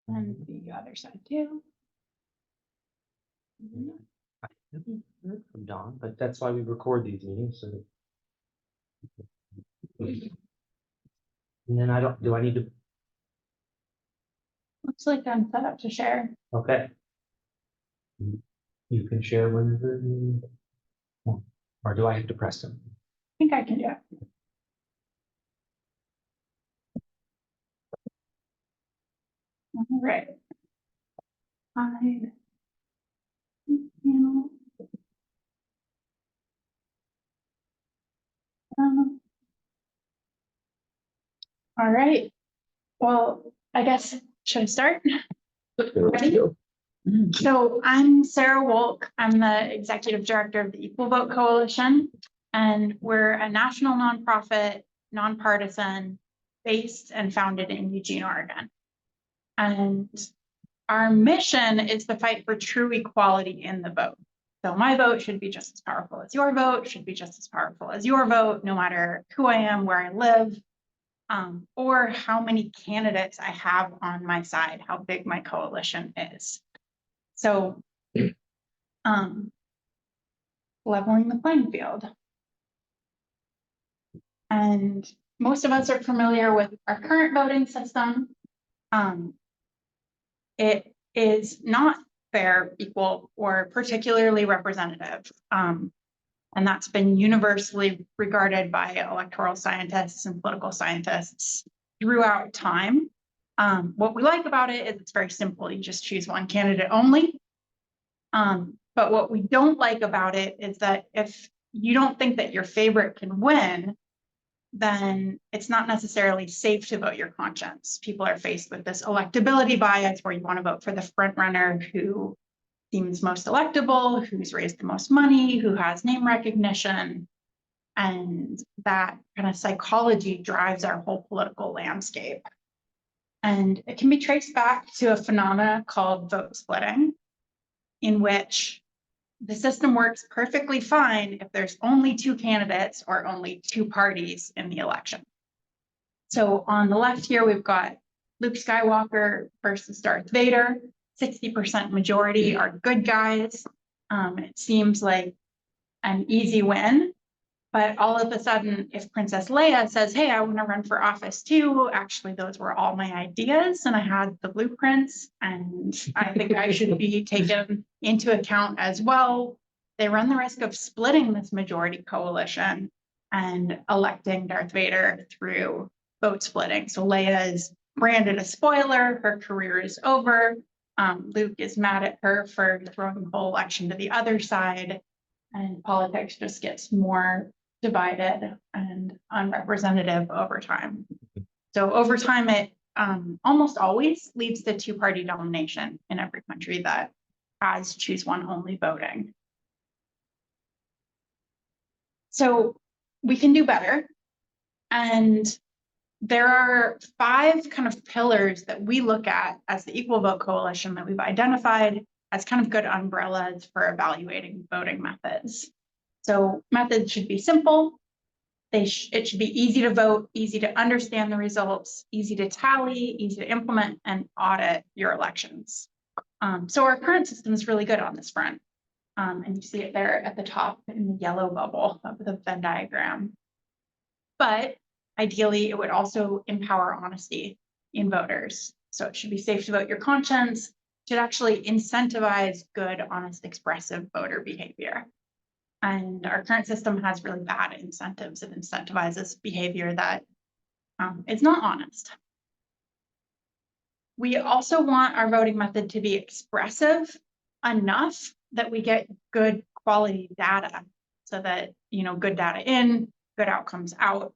And the other side too. I haven't heard from Don, but that's why we record these meetings. So and then do I need to? Looks like I'm set up to share. Okay. You can share whenever you want. Or do I have to press them? I think I can do it. All right. Hide. Panel. All right. Well, I guess, should I start? Ready? So I'm Sarah Wolk. I'm the executive director of the Equal Vote Coalition, and we're a national nonprofit, nonpartisan, based and founded in Eugene, Oregon. And our mission is to fight for true equality in the vote. So my vote should be just as powerful as your vote, should be just as powerful as your vote, no matter who I am, where I live, or how many candidates I have on my side, how big my coalition is. So, leveling the playing field. And most of us are familiar with our current voting system. It is not fair, equal, or particularly representative. And that's been universally regarded by electoral scientists and political scientists throughout time. What we like about it is it's very simple. You just choose one candidate only. But what we don't like about it is that if you don't think that your favorite can win, then it's not necessarily safe to vote your conscience. People are faced with this electability bias where you want to vote for the front runner who seems most electable, who's raised the most money, who has name recognition. And that kind of psychology drives our whole political landscape. And it can be traced back to a phenomena called vote splitting, in which the system works perfectly fine if there's only two candidates or only two parties in the election. So on the left here, we've got Luke Skywalker versus Darth Vader. 60% majority are good guys. It seems like an easy win. But all of a sudden, if Princess Leia says, hey, I want to run for office too, actually, those were all my ideas and I had the blueprints and I think I should be taken into account as well. They run the risk of splitting this majority coalition and electing Darth Vader through vote splitting. So Leia is branded a spoiler, her career is over. Luke is mad at her for throwing the whole election to the other side, and politics just gets more divided and unrepresentative over time. So over time, it almost always leads to two-party domination in every country that has choose one only voting. So we can do better. And there are 5 kind of pillars that we look at as the Equal Vote Coalition that we've identified as kind of good umbrellas for evaluating voting methods. So methods should be simple. It should be easy to vote, easy to understand the results, easy to tally, easy to implement and audit your elections. So our current system is really good on this front. And you see it there at the top in the yellow bubble of the Venn diagram. But ideally, it would also empower honesty in voters. So it should be safe to vote your conscience. It should actually incentivize good, honest, expressive voter behavior. And our current system has really bad incentives. It incentivizes behavior that is not honest. We also want our voting method to be expressive enough that we get good quality data so that, good data in, good outcomes out.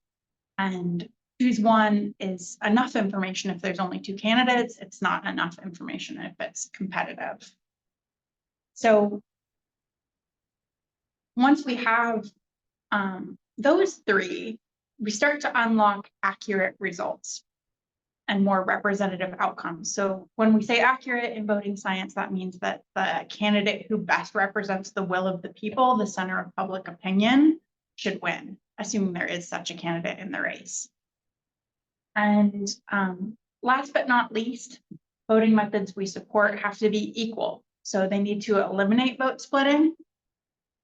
And choose one is enough information if there's only 2 candidates. It's not enough information if it's competitive. So once we have those 3, we start to unlock accurate results and more representative outcomes. So when we say accurate in voting science, that means that the candidate who best represents the will of the people, the center of public opinion, should win, assuming there is such a candidate in the race. And last but not least, voting methods we support have to be equal. So they need to eliminate vote splitting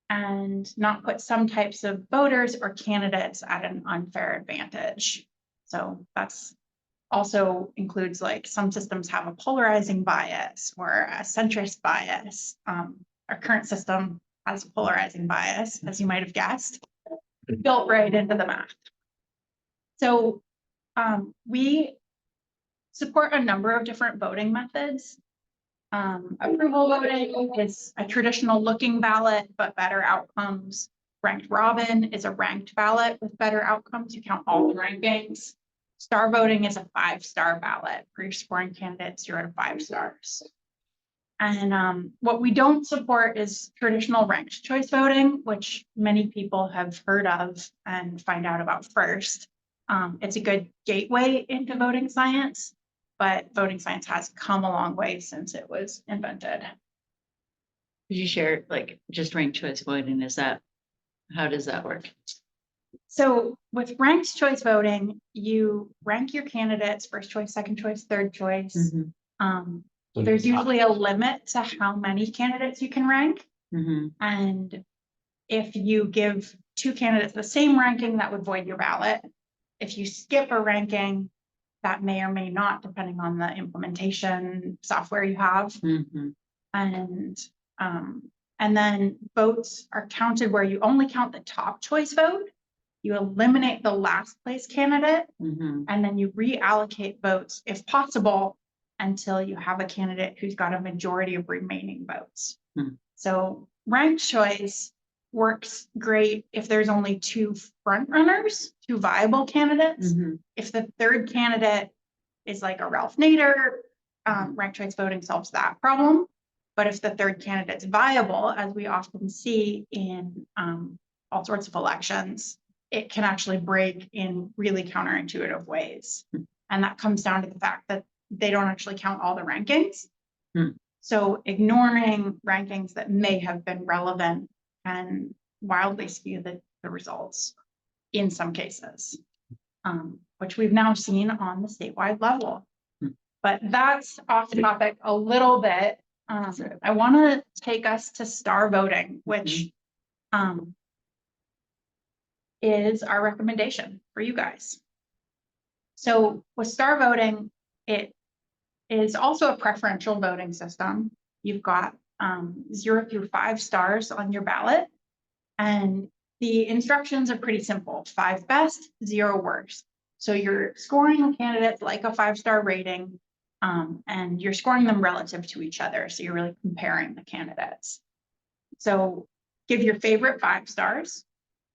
and not put some types of voters or candidates at an unfair advantage. So that's also includes like some systems have a polarizing bias or a centrist bias. Our current system has a polarizing bias, as you might have guessed, built right into the math. So we support a number of different voting methods. Approval voting is a traditional looking ballot, but better outcomes. Ranked robin is a ranked ballot with better outcomes. You count all the rankings. Star voting is a 5-star ballot for your scoring candidates 0 to 5 stars. And what we don't support is traditional ranked choice voting, which many people have heard of and find out about first. It's a good gateway into voting science, but voting science has come a long way since it was invented. Could you share like just ranked choice voting? How does that work? So with ranked choice voting, you rank your candidates first choice, second choice, third choice. There's usually a limit to how many candidates you can rank. And if you give 2 candidates the same ranking, that would void your ballot. If you skip a ranking, that may or may not, depending on the implementation software you have. And then votes are counted where you only count the top choice vote. You eliminate the last place candidate, and then you reallocate votes if possible until you have a candidate who's got a majority of remaining votes. So ranked choice works great if there's only 2 front runners, 2 viable candidates. If the third candidate is like a Ralph Nader, ranked choice voting solves that problem. But if the third candidate's viable, as we often see in all sorts of elections, it can actually break in really counterintuitive ways. And that comes down to the fact that they don't actually count all the rankings. So ignoring rankings that may have been relevant can wildly skew the results in some cases, which we've now seen on the statewide level. But that's off topic a little bit. I want to take us to star voting, which is our recommendation for you guys. So with star voting, it is also a preferential voting system. You've got 0 through 5 stars on your ballot, and the instructions are pretty simple: 5 best, 0 worst. So you're scoring candidates like a 5-star rating, and you're scoring them relative to each other. So you're really comparing the candidates. So give your favorite 5 stars,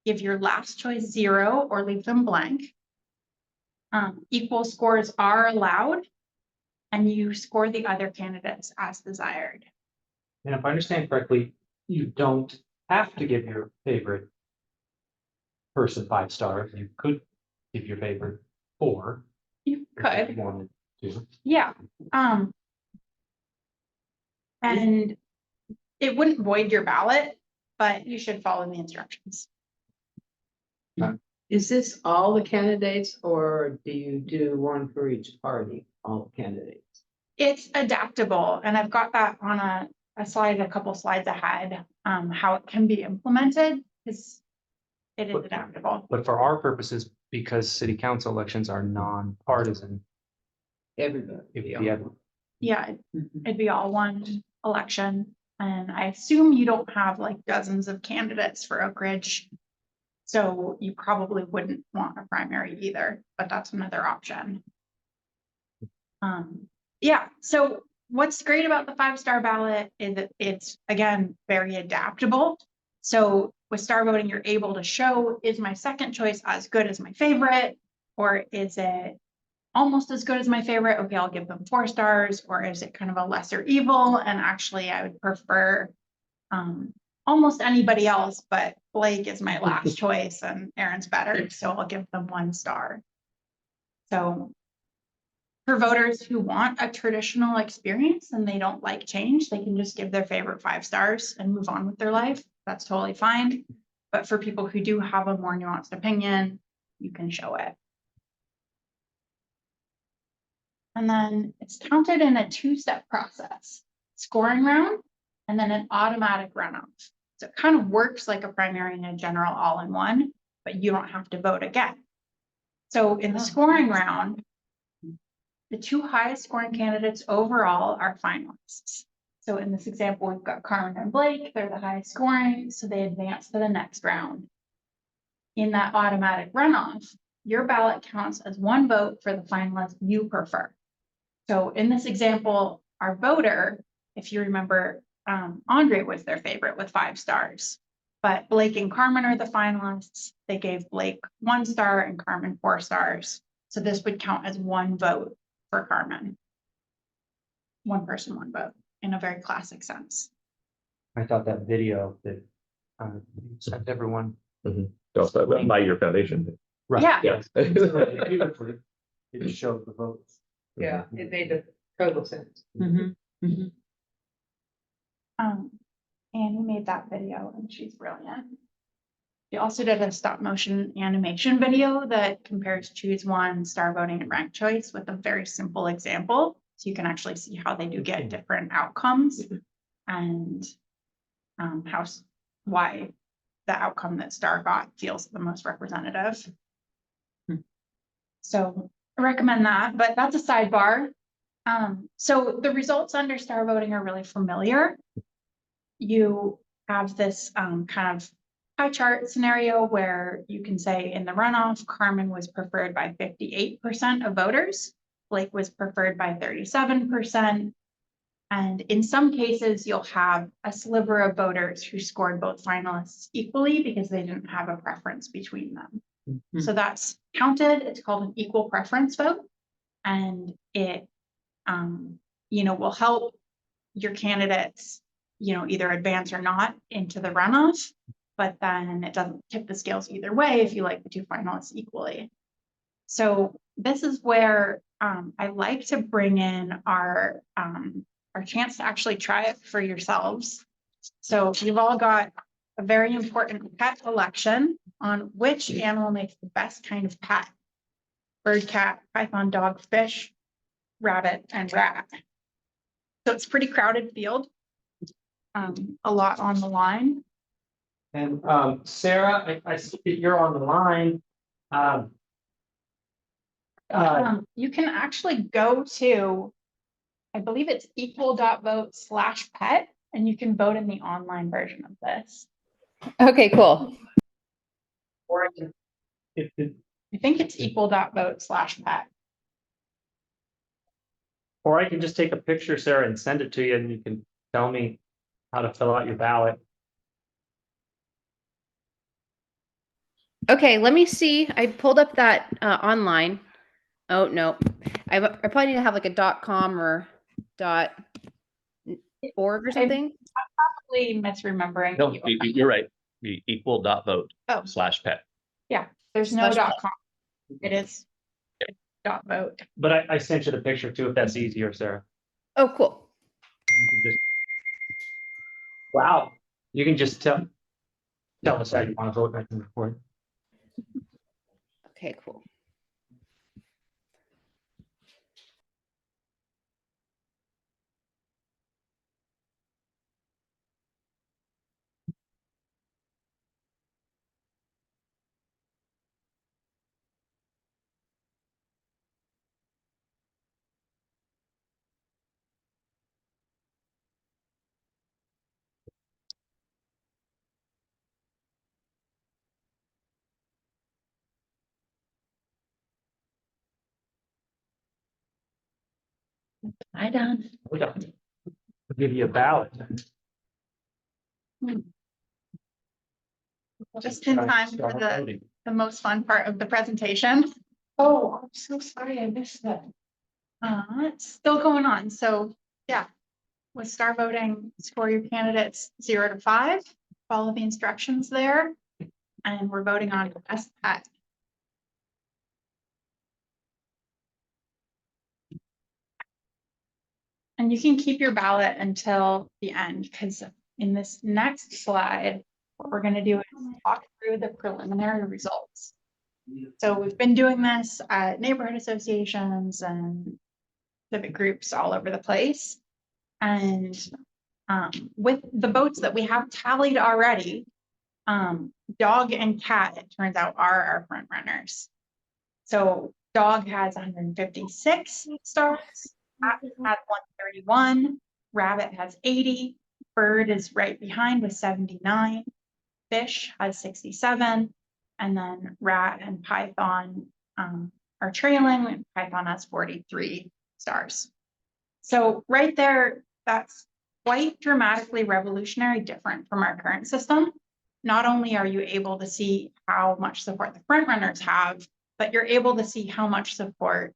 give your last choice 0 or leave them blank. Equal scores are allowed, and you score the other candidates as desired. And if I understand correctly, you don't have to give your favorite person 5 stars. You could give your favorite 4. You if could. you wanted to. Yeah. And it wouldn't void your ballot, but you should follow the instructions. Is this all the candidates, or do you do one for each party, all the candidates? It's adaptable, and I've got that on a slide, a couple slides ahead, how it can be implemented, because it is adaptable. But for our purposes, because city council elections are non-partisan, Everybody. Yeah, it'd be all one election. And I assume you don't have like dozens of candidates for Oak Ridge. So you probably wouldn't want a primary either, but that's another option. Yeah, so what's great about the 5-star ballot is that it's, again, very adaptable. So with star voting, you're able to show, is my second choice as good as my favorite, or is it almost as good as my favorite? Okay, I'll give them 4 stars, or is it kind of a lesser evil? And actually, I would prefer almost anybody else, but Blake is my last choice and Aaron's better, so I'll give them 1 star. So for voters who want a traditional experience and they don't like change, they can just give their favorite 5 stars and move on with their life. That's totally fine. But for people who do have a more nuanced opinion, you can show it. And then it's counted in a two-step process, scoring round and then an automatic runoff. So it kind of works like a primary and a general all in one, but you don't have to vote again. So in the scoring round, the two highest scoring candidates overall are finalists. So in this example, we've got Carmen and Blake, they're the highest scoring, so they advance to the next round. In that automatic runoff, your ballot counts as one vote for the finalist you prefer. So in this example, our voter, if you remember, Andre was their favorite with 5 stars. But Blake and Carmen are the finalists. They gave Blake 1 star and Carmen 4 stars. So this would count as one vote for Carmen. One person, one vote, in a very classic sense. I thought that video that you sent everyone. Also, by your foundation. Right. Yeah. Yes. It showed the votes. Yeah, it made the total sense. Annie made that video and she's brilliant. We also did a stop motion animation video that compares choose one, star voting, and ranked choice with a very simple example. So you can actually see how they do get different outcomes and why the outcome that star got feels the most representative. So I recommend that, but that's a sidebar. So the results under star voting are really familiar. You have this kind of pie chart scenario where you can say in the runoff, Carmen was preferred by 58% of voters. Blake was preferred by 37%. And in some cases, you'll have a sliver of voters who scored both finalists equally because they didn't have a preference between them. So that's counted. It's called an equal preference vote. And it, will help your candidates, either advance or not into the runoff. But then it doesn't tip the scales either way if you like the two finalists equally. So this is where I like to bring in our chance to actually try it for yourselves. So you've all got a very important pet election on which animal makes the best kind of pet. Bird, cat, python, dog, fish, rabbit, and rat. So it's a pretty crowded field. A lot on the line. And Sarah, I see that you're on the line. You can actually go to, I believe it's equal.vote/pet, and you can vote in the online version of this. Okay, cool. Or if I think it's equal.vote/pet. or I can just take a picture, Sarah, and send it to you, and you can tell me how to fill out your ballot. Okay, let me see. I pulled up that online. Oh, no. I probably need to have like a .com or .org or something. Probably misremembering. No, you're right. The equal.vote/pet. There's no Slash .com. It is .vote. But I sent you the picture too, if that's easier, Sarah. Oh, cool. You can just, wow, you can just tell us how you want to vote. I can record. Okay, cool. I done. Hold on. I'll give you a ballot. Just in time for the most fun part of the presentation. Oh, I'm so sorry I missed that. It's still going on. So yeah, with star voting, score your candidates 0 to 5, follow the instructions there. And we're voting on best pet. And you can keep your ballot until the end, because in this next slide, what we're going to do is talk through the preliminary results. So we've been doing this at neighborhood associations and civic groups all over the place. And with the votes that we have tallied already, dog and cat, it turns out, are our front runners. So dog has 156 stars, cat has 131, rabbit has 80, bird is right behind with 79, fish has 67, and then rat and python are trailing, and python has 43 stars. So right there, that's quite dramatically revolutionary, different from our current system. Not only are you able to see how much support the front runners have, but you're able to see how much support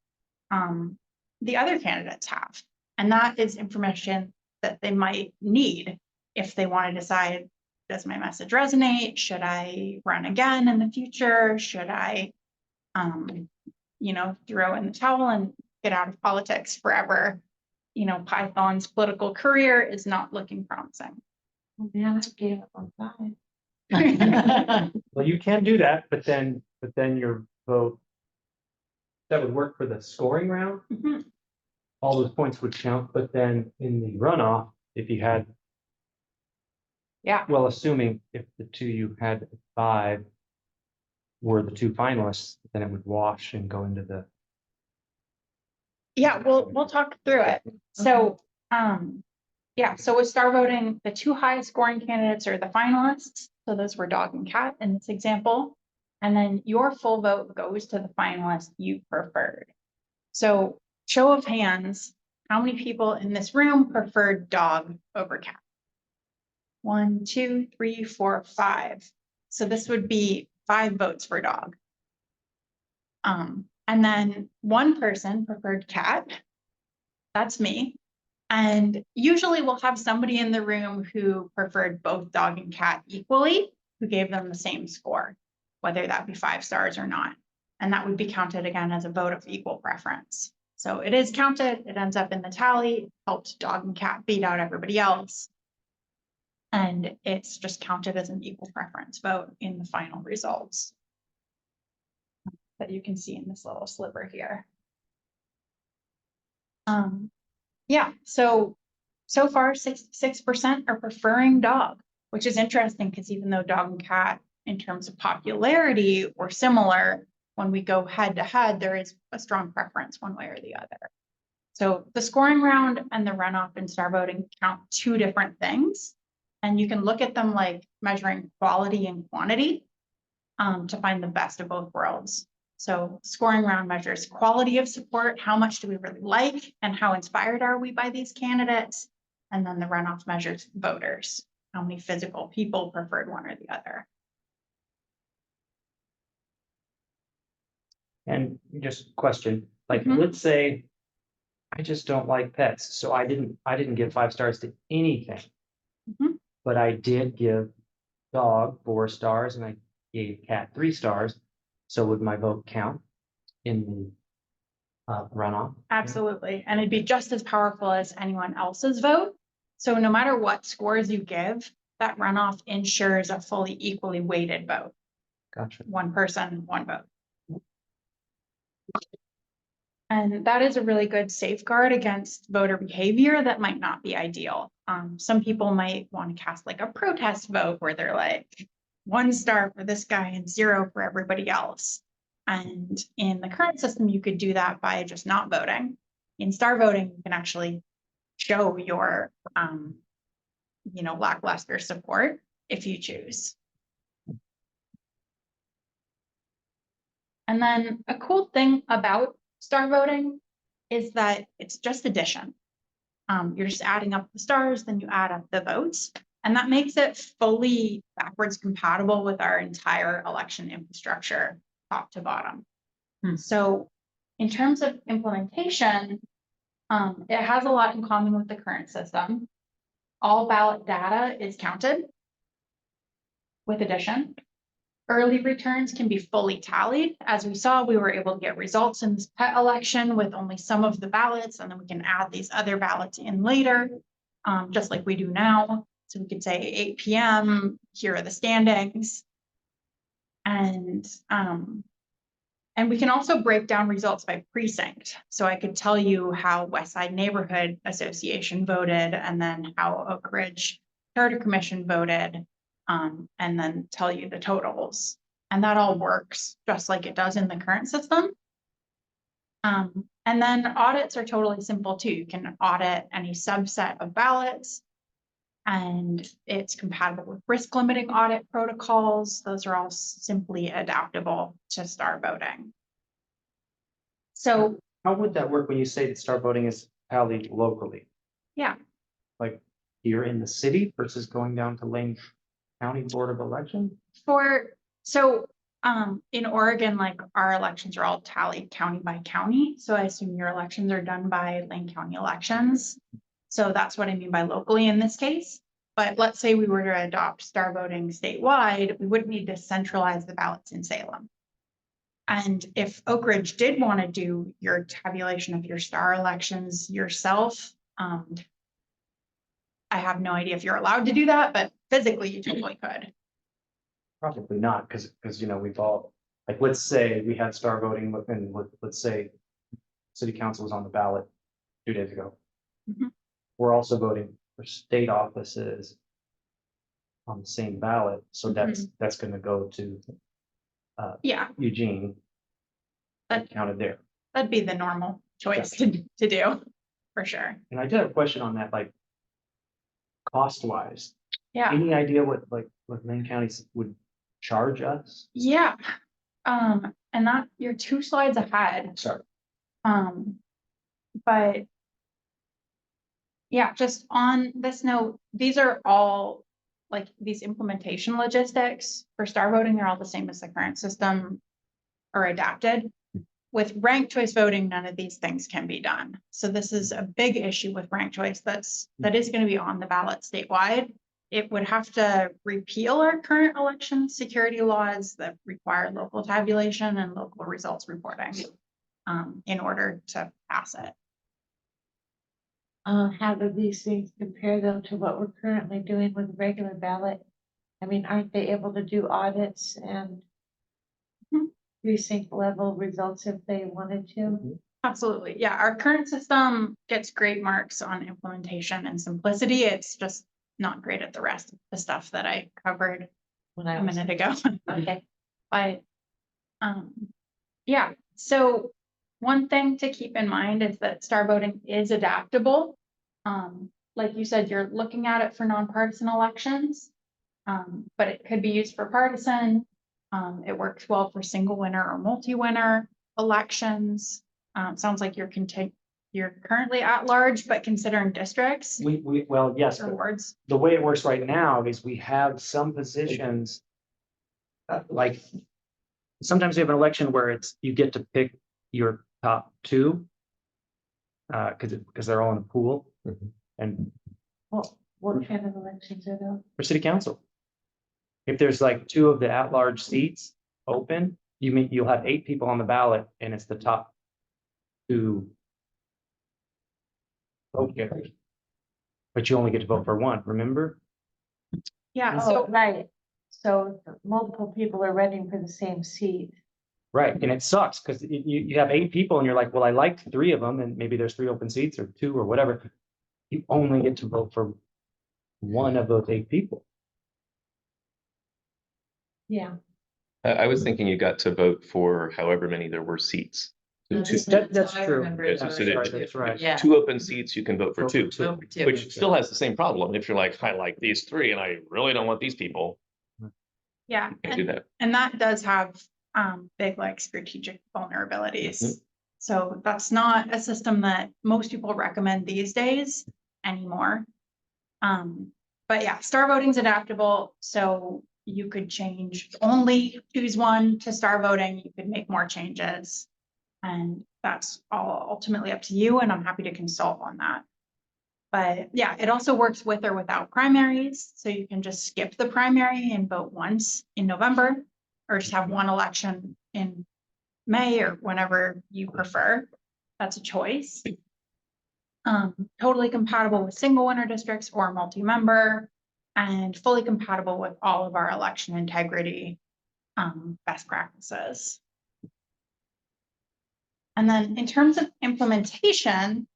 the other candidates have. And that is information that they might need if they want to decide, does my message resonate? Should I run again in the future? Should I, you know, throw in the towel and get out of politics forever? You know, Python's political career is not looking promising. Man, I gave up on 5. Well, you can do that, but then your vote, that would work for the scoring round. Mhm. All those points would count, but then in the runoff, if you had, Yeah, well, assuming if the two you had 5 were the 2 finalists, then it would wash and go into the. yeah, we'll talk through it. So, yeah, so with star voting, the 2 highest scoring candidates are the finalists. So those were dog and cat in this example. And then your full vote goes to the finalist you preferred. So show of hands, how many people in this room preferred dog over cat? 1, 2, 3, 4, 5. So this would be 5 votes for dog. And then 1 person preferred cat. That's me. And usually we'll have somebody in the room who preferred both dog and cat equally, who gave them the same score, whether that be 5 stars or not. And that would be counted again as a vote of equal preference. So it is counted, it ends up in the tally, helped dog and cat beat out everybody else. And it's just counted as an equal preference vote in the final results that you can see in this little sliver here. Yeah, so far 66% are preferring dog, which is interesting because even though dog and cat in terms of popularity were similar, when we go head to head, there is a strong preference one way or the other. So the scoring round and the runoff and star voting count 2 different things. And you can look at them like measuring quality and quantity to find the best of both worlds. So scoring round measures quality of support, how much do we really like, and how inspired are we by these candidates? And then the runoff measures voters, how many physical people preferred one or the other. And just question, like, Mhm. let's say I just don't like pets, so I didn't give 5 stars to anything. Mhm. But I did give dog 4 stars and I gave cat 3 stars. So would my vote count in the runoff? Absolutely. And it'd be just as powerful as anyone else's vote. So no matter what scores you give, that runoff ensures a fully equally weighted vote. Gotcha. 1 person, 1 vote. And that is a really good safeguard against voter behavior that might not be ideal. Some people might want to cast like a protest vote where they're like 1 star for this guy and 0 for everybody else. And in the current system, you could do that by just not voting. In star voting, you can actually show your, you know, lackluster support if you choose. And then a cool thing about star voting is that it's just addition. You're just adding up the stars, then you add up the votes, and that makes it fully backwards compatible with our entire election infrastructure, top to bottom. So in terms of implementation, it has a lot in common with the current system. All ballot data is counted with addition. Early returns can be fully tallied. As we saw, we were able to get results in this pet election with only some of the ballots, and then we can add these other ballots in later, just like we do now. So we could say 8 p.m., here are the standings. And And we can also break down results by precinct. So I could tell you how West Side Neighborhood Association voted and then how Oak Ridge Charter Commission voted, and then tell you the totals. And that all works just like it does in the current system. And then audits are totally simple too. You can audit any subset of ballots. And it's compatible with risk limiting audit protocols. Those are all simply adaptable to star voting. So, How would that work when you say that star voting is tallied locally? yeah, Like here in the city versus going down to Lane County Board of Election? in Oregon, like our elections are all tallied county by county. So I assume your elections are done by Lane County elections. So that's what I mean by locally in this case. But let's say we were to adopt star voting statewide, we wouldn't need to centralize the ballots in Salem. And if Oak Ridge did want to do your tabulation of your star elections yourself, I have no idea if you're allowed to do that, but physically you totally could. Probably not, because you know, we've all, like, let's say we had star voting and let's say city council was on the ballot 2 days ago. Mhm. We're also voting for state offices on the same ballot, so that's gonna go to Yeah, Eugene. That- Counted there. that'd be the normal choice to do, for sure. And I did have a question on that, like cost wise, Yeah, any idea what Lane County would charge us? yeah. And that you're 2 slides ahead. Sorry. But yeah, just on this note, these are all like these implementation logistics for star voting are all the same as the current system or adapted. With ranked choice voting, none of these things can be done. So this is a big issue with ranked choice that is going to be on the ballot statewide. It would have to repeal our current election security laws that require local tabulation and local results reporting in order to pass it. How do these things compare though to what we're currently doing with the regular ballot? I mean, aren't they able to do audits and Mhm. precinct level results if they wanted to? Absolutely. Yeah, our current system gets great marks on implementation and simplicity. It's just not great at the rest of the stuff that I covered When I a was, minute ago. okay, But yeah, so one thing to keep in mind is that star voting is adaptable. Like you said, you're looking at it for nonpartisan elections, but it could be used for partisan. It works well for single winner or multi-winner elections. Sounds like you're currently at large, but considering districts Well, yes, or but wards. the way it works right now is we have some positions. Like, sometimes we have an election where you get to pick your top 2. Because they're all in a pool. And what kind of elections are those? for city council. If there's like 2 of the at-large seats open, you'll have 8 people on the ballot and it's the top 2. vote getters. But you only get to vote for 1, remember? Yeah, Oh, so right, so multiple people are running for the same seat. Right, and it sucks because you have 8 people and you're like, well, I liked 3 of them and maybe there's 3 open seats or 2 or whatever. You only get to vote for 1 of those 8 people. Yeah. I was thinking you got to vote for however many there were seats. So two- That's true. Yeah, so there- That's right. Yeah. 2 open seats, you can vote for Vote for 2, two. Vote for 2. which still has the same problem. If you're like, I like these 3 and I really don't want these people, yeah, you can't do that. and that does have big like strategic vulnerabilities. Mhm. So that's not a system that most people recommend these days anymore. But yeah, star voting's adaptable, so you could choose one to star voting, you could make more changes. And that's all ultimately up to you, and I'm happy to consult on that. But yeah, it also works with or without primaries, so you can just skip the primary and vote once in November, or just have one election in May or whenever you prefer. That's a choice. Totally compatible with single winner districts or multi-member, and fully compatible with all of our election integrity best practices. And then in terms of implementation,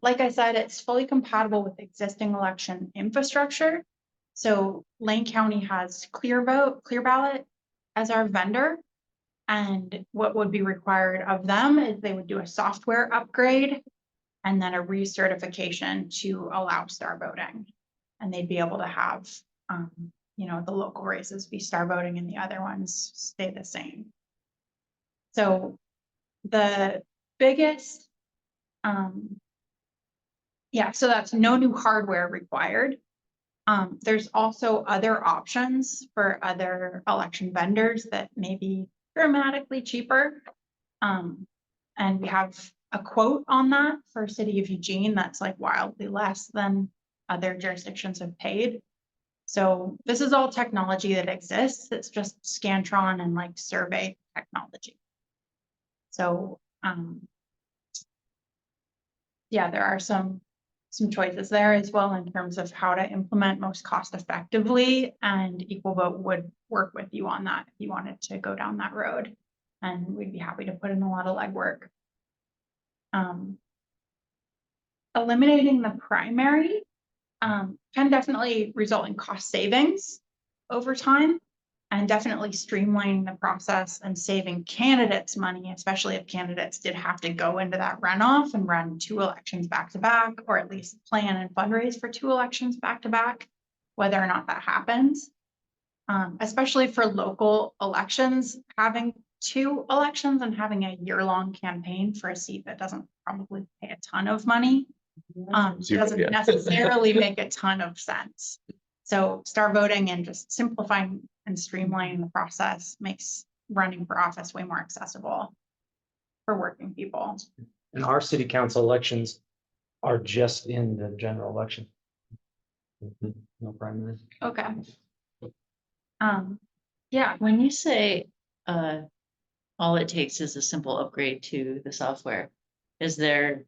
like I said, it's fully compatible with existing election infrastructure. So Lane County has Clear Ballot as our vendor. And what would be required of them is they would do a software upgrade and then a recertification to allow star voting. And they'd be able to have, the local races be star voting and the other ones stay the same. So the biggest, so that's no new hardware required. There's also other options for other election vendors that may be dramatically cheaper. And we have a quote on that for City of Eugene that's like wildly less than other jurisdictions have paid. So this is all technology that exists. It's just Scantron and like survey technology. So, there are some choices there as well in terms of how to implement most cost effectively, and Equal Vote would work with you on that if you wanted to go down that road. And we'd be happy to put in a lot of legwork. Eliminating the primary can definitely result in cost savings over time, and definitely streamlining the process and saving candidates money, especially if candidates did have to go into that runoff and run 2 elections back to back, or at least plan and fundraise for 2 elections back to back, whether or not that happens. Especially for local elections, having 2 elections and having a year-long campaign for a seat that doesn't probably pay a ton of money doesn't Yeah. necessarily make a ton of sense. So star voting and just simplifying and streamlining the process makes running for office way more accessible for working people. And our city council elections are just in the general election. No primary. Okay. When you say, all it takes is a simple upgrade to the software, is there,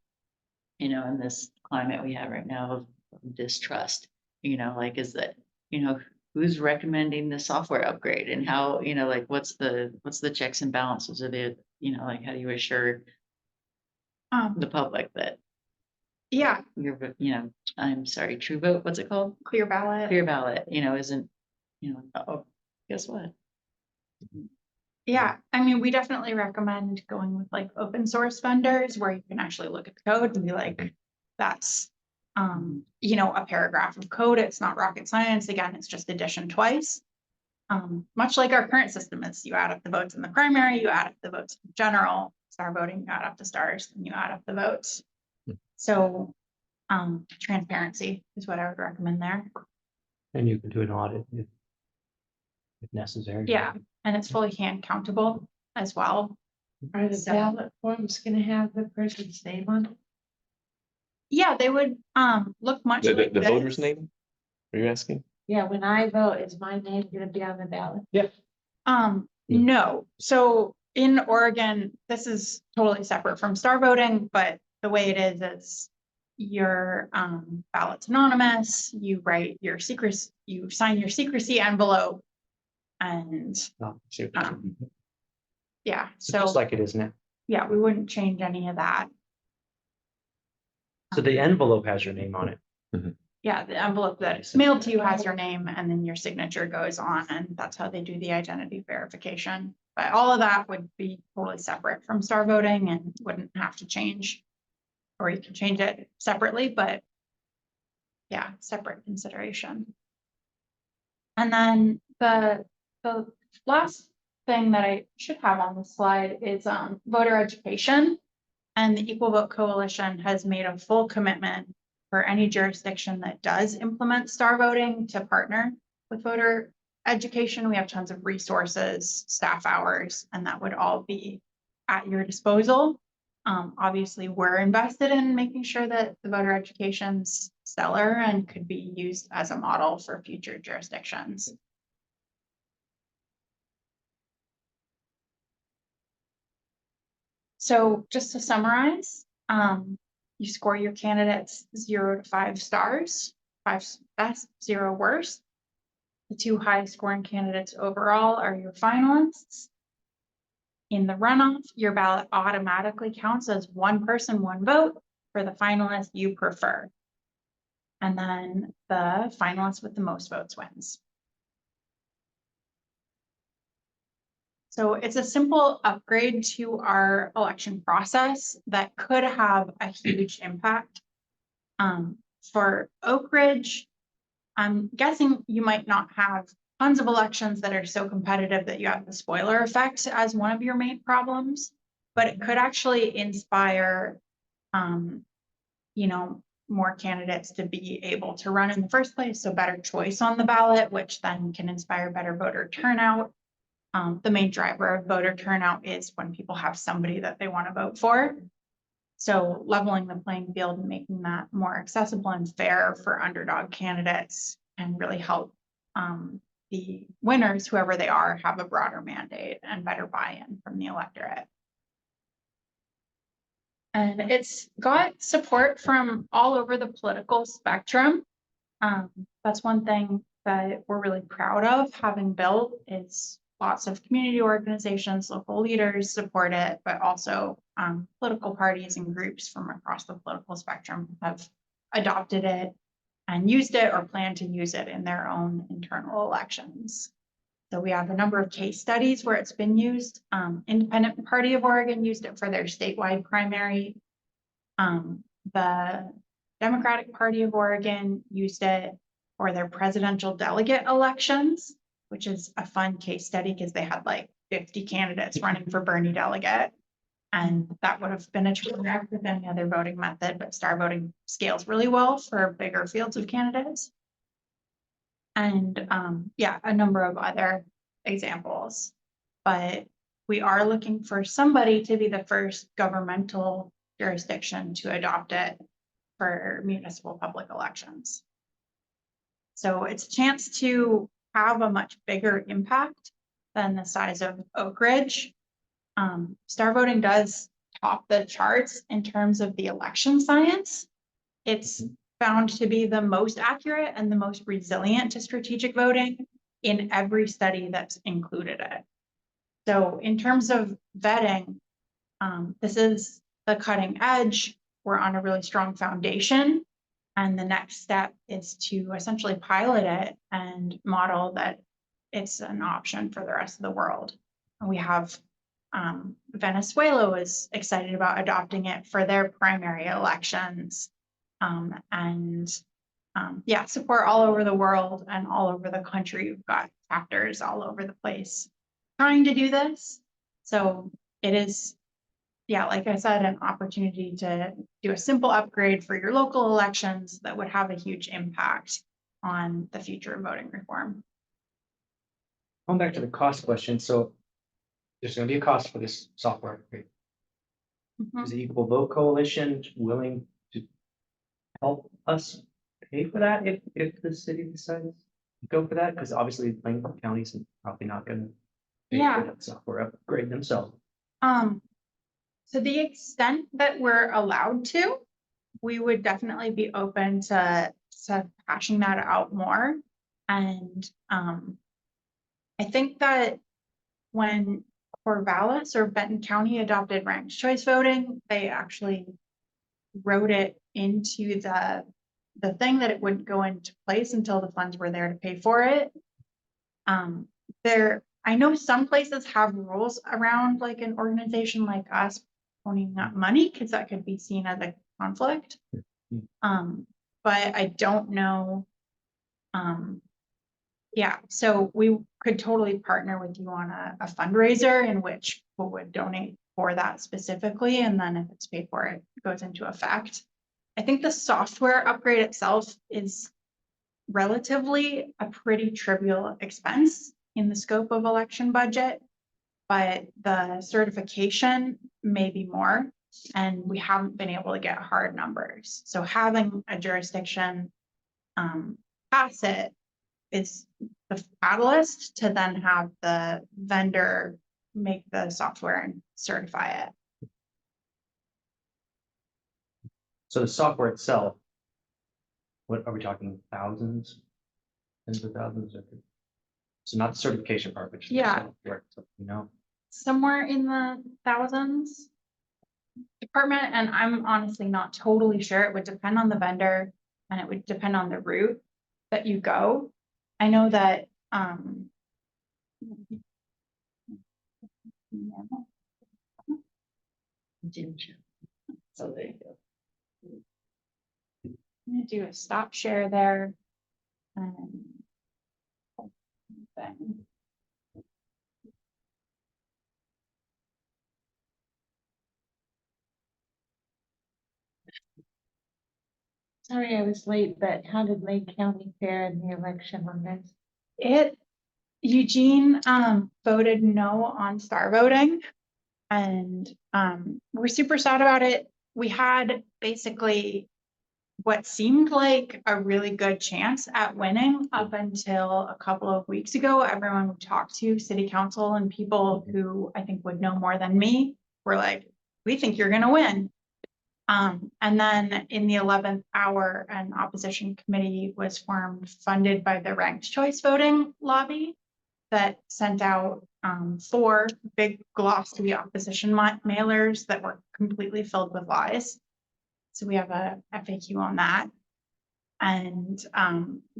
in this climate we have right now of distrust, is that, who's recommending the software upgrade, and how, what's the checks and balances of it, how do you assure the public that I'm sorry, True Vote, what's it called? Clear Ballot. Clear Ballot, isn't, oh, guess what? Yeah, I mean, we definitely recommend going with like open source vendors where you can actually look at the code and be like, that's, a paragraph of code. It's not rocket science. Again, it's just addition twice. Much like our current system is, you add up the votes in the primary, you add up the votes in general, star voting, you add up the stars, and you add up the votes. So, transparency is what I would recommend there. And you can do an audit if necessary. Yeah, and it's fully hand countable as well. Are the So- ballot forms gonna have the person's name on it? Yeah, they would look much The like voter's this. name? Are you asking? Yeah, when I vote, is my name gonna be on the ballot? No. So in Oregon, this is totally separate from star voting, but the way it is your ballot's anonymous. You write your secret, you sign your secrecy envelope, and Oh, see what you're saying. yeah. So just like it is now. Yeah, we wouldn't change any of that. So the envelope has your name on it. Yeah, the envelope that's mailed to you has your name, and then your signature goes on, and that's how they do the identity verification. But all of that would be totally separate from star voting and wouldn't have to change. Or you can change it separately, but yeah, separate consideration. And then the last thing that I should have on the slide is voter education. And the Equal Vote Coalition has made a full commitment for any jurisdiction that does implement star voting to partner with voter education. We have tons of resources, staff hours, and that would all be at your disposal. Obviously, we're invested in making sure that the voter education's stellar and could be used as a model for future jurisdictions. So just to summarize, you score your candidates 0 to 5 stars, 5 best, 0 worst. The 2 highest scoring candidates overall are your finalists. In the runoff, your ballot automatically counts as one person, one vote for the finalist you prefer. And then the finalist with the most votes wins. So it's a simple upgrade to our election process that could have a huge impact. For Oak Ridge, I'm guessing you might not have tons of elections that are so competitive that you have the spoiler effect as one of your main problems, but it could actually inspire, you know, more candidates to be able to run in the first place. So better choice on the ballot, which then can inspire better voter turnout. The main driver of voter turnout is when people have somebody that they want to vote for. So leveling the playing field and making that more accessible and fair for underdog candidates can really help the winners, whoever they are, have a broader mandate and better buy-in from the electorate. And it's got support from all over the political spectrum. That's one thing that we're really proud of having built is lots of community organizations, local leaders support it, but also political parties and groups from across the political spectrum have adopted it and used it or plan to use it in their own internal elections. So we have a number of case studies where it's been used. Independent Party of Oregon used it for their statewide primary. The Democratic Party of Oregon used it for their presidential delegate elections, which is a fun case study because they had like 50 candidates running for Bernie delegate. And that would have been a true wreck with any other voting method, but star voting scales really well for bigger fields of candidates. And yeah, a number of other examples. But we are looking for somebody to be the first governmental jurisdiction to adopt it for municipal public elections. So it's a chance to have a much bigger impact than the size of Oak Ridge. Star voting does top the charts in terms of the election science. It's found to be the most accurate and the most resilient to strategic voting in every study that's included it. So in terms of vetting, this is the cutting edge. We're on a really strong foundation. And the next step is to essentially pilot it and model that it's an option for the rest of the world. And we have Venezuela was excited about adopting it for their primary elections. Yeah, support all over the world and all over the country. We've got chapters all over the place trying to do this. So it is, yeah, like I said, an opportunity to do a simple upgrade for your local elections that would have a huge impact on the future of voting reform. Going back to the cost question, so there's gonna be a cost for this software upgrade. Mhm. Is the Equal Vote Coalition willing to help us pay for that if the city decides to go for that? Because obviously Plain County's probably not gonna pay Yeah. for that software upgrade themselves. To the extent that we're allowed to, we would definitely be open to hashing that out more. And I think that when Corvallis or Benton County adopted ranked choice voting, they actually wrote it into the thing that it wouldn't go into place until the funds were there to pay for it. I know some places have rules around like an organization like us owning that money because that could be seen as a conflict. But I don't know. Yeah, so we could totally partner with you on a fundraiser in which we would donate for that specifically, and then if it's paid for, it goes into effect. I think the software upgrade itself is relatively a pretty trivial expense in the scope of election budget, but the certification may be more, and we haven't been able to get hard numbers. So having a jurisdiction pass it is the catalyst to then have the vendor make the software and certify it. So the software itself, what are we talking, thousands? Tens of thousands? So not the certification part, but just the Yeah. software, so, you know? somewhere in the thousands. Department, and I'm honestly not totally sure. It would depend on the vendor and it would depend on the route that you go. I know that, Jim Cho. So there you go. I'm gonna do a stop share there. Then. Sorry I was late, but how did Lake County fare in the election on this? Eugene, voted no on star voting. And, we're super sad about it. We had basically what seemed like a really good chance at winning up until a couple of weeks ago. Everyone we talked to, city council and people who I think would know more than me, were like, we think you're gonna win. And then in the 11th hour, an opposition committee was formed, funded by the ranked choice voting lobby, that sent out 4 big glossy opposition mailers that were completely filled with lies. So we have a FAQ on that. And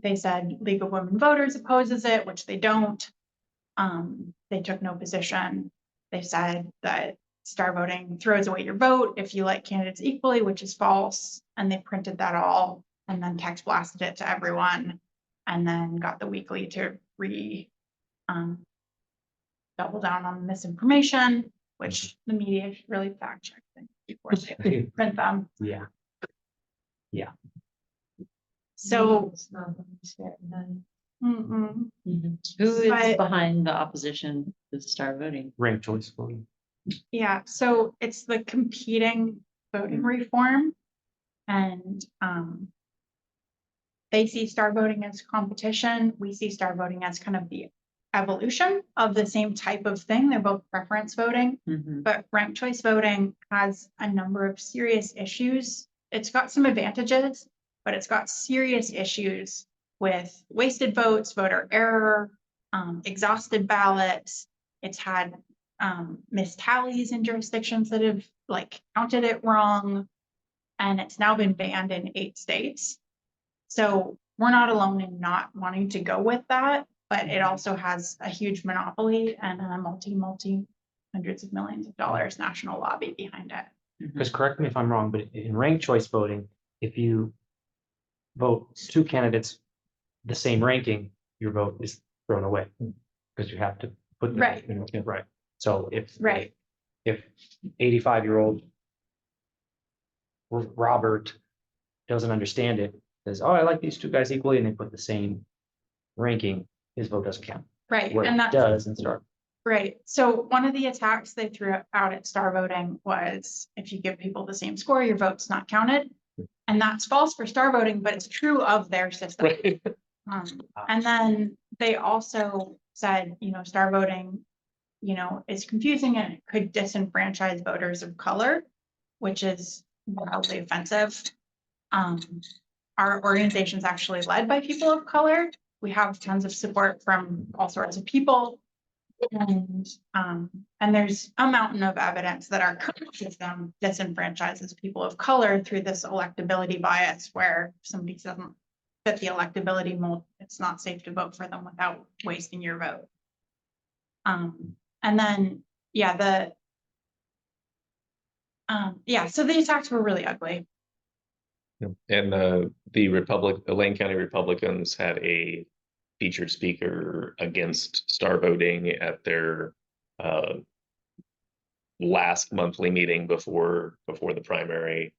they said League of Women Voters opposes it, which they don't. They took no position. They said that star voting throws away your vote if you like candidates equally, which is false. And they printed that all and then text blasted it to everyone and then got the weekly to double down on misinformation, which the media should really fact check things before they print them. Yeah. So, It's not on this yet, no. mm-mm. Who is But- behind the opposition to star voting? Ranked choice voting. Yeah, so it's the competing voting reform. And they see star voting as competition. We see star voting as kind of the evolution of the same type of thing. They're both preference voting, but ranked choice voting has a number of serious issues. It's got some advantages, but it's got serious issues with wasted votes, voter error, exhausted ballots. It's had missed tallies in jurisdictions that have like counted it wrong. And it's now been banned in 8 states. So we're not alone in not wanting to go with that, but it also has a huge monopoly and a multi hundreds of millions of dollars national lobby behind it. Because correct me if I'm wrong, but in ranked choice voting, if you vote 2 candidates the same ranking, your vote is thrown away. Because you have to put them, Right. you know, right. So if Right. if 85-year-old Robert doesn't understand it, says, oh, I like these 2 guys equally, and they put the same ranking, his vote doesn't count. Right. Where And it that's does and start. right. So one of the attacks they threw out at star voting was if you give people the same score, your vote's not counted. And that's false for star voting, but it's true of their system. Right. And then they also said, star voting, is confusing and it could disenfranchise voters of color, which is wildly offensive. Our organization is actually led by people of color. We have tons of support from all sorts of people. And there's a mountain of evidence that our current system disenfranchises people of color through this electability bias, where if somebody doesn't fit the electability mold, it's not safe to vote for them without wasting your vote. And then, so the attacks were really ugly. And the Lane County Republicans had a featured speaker against star voting at their last monthly meeting before the primary.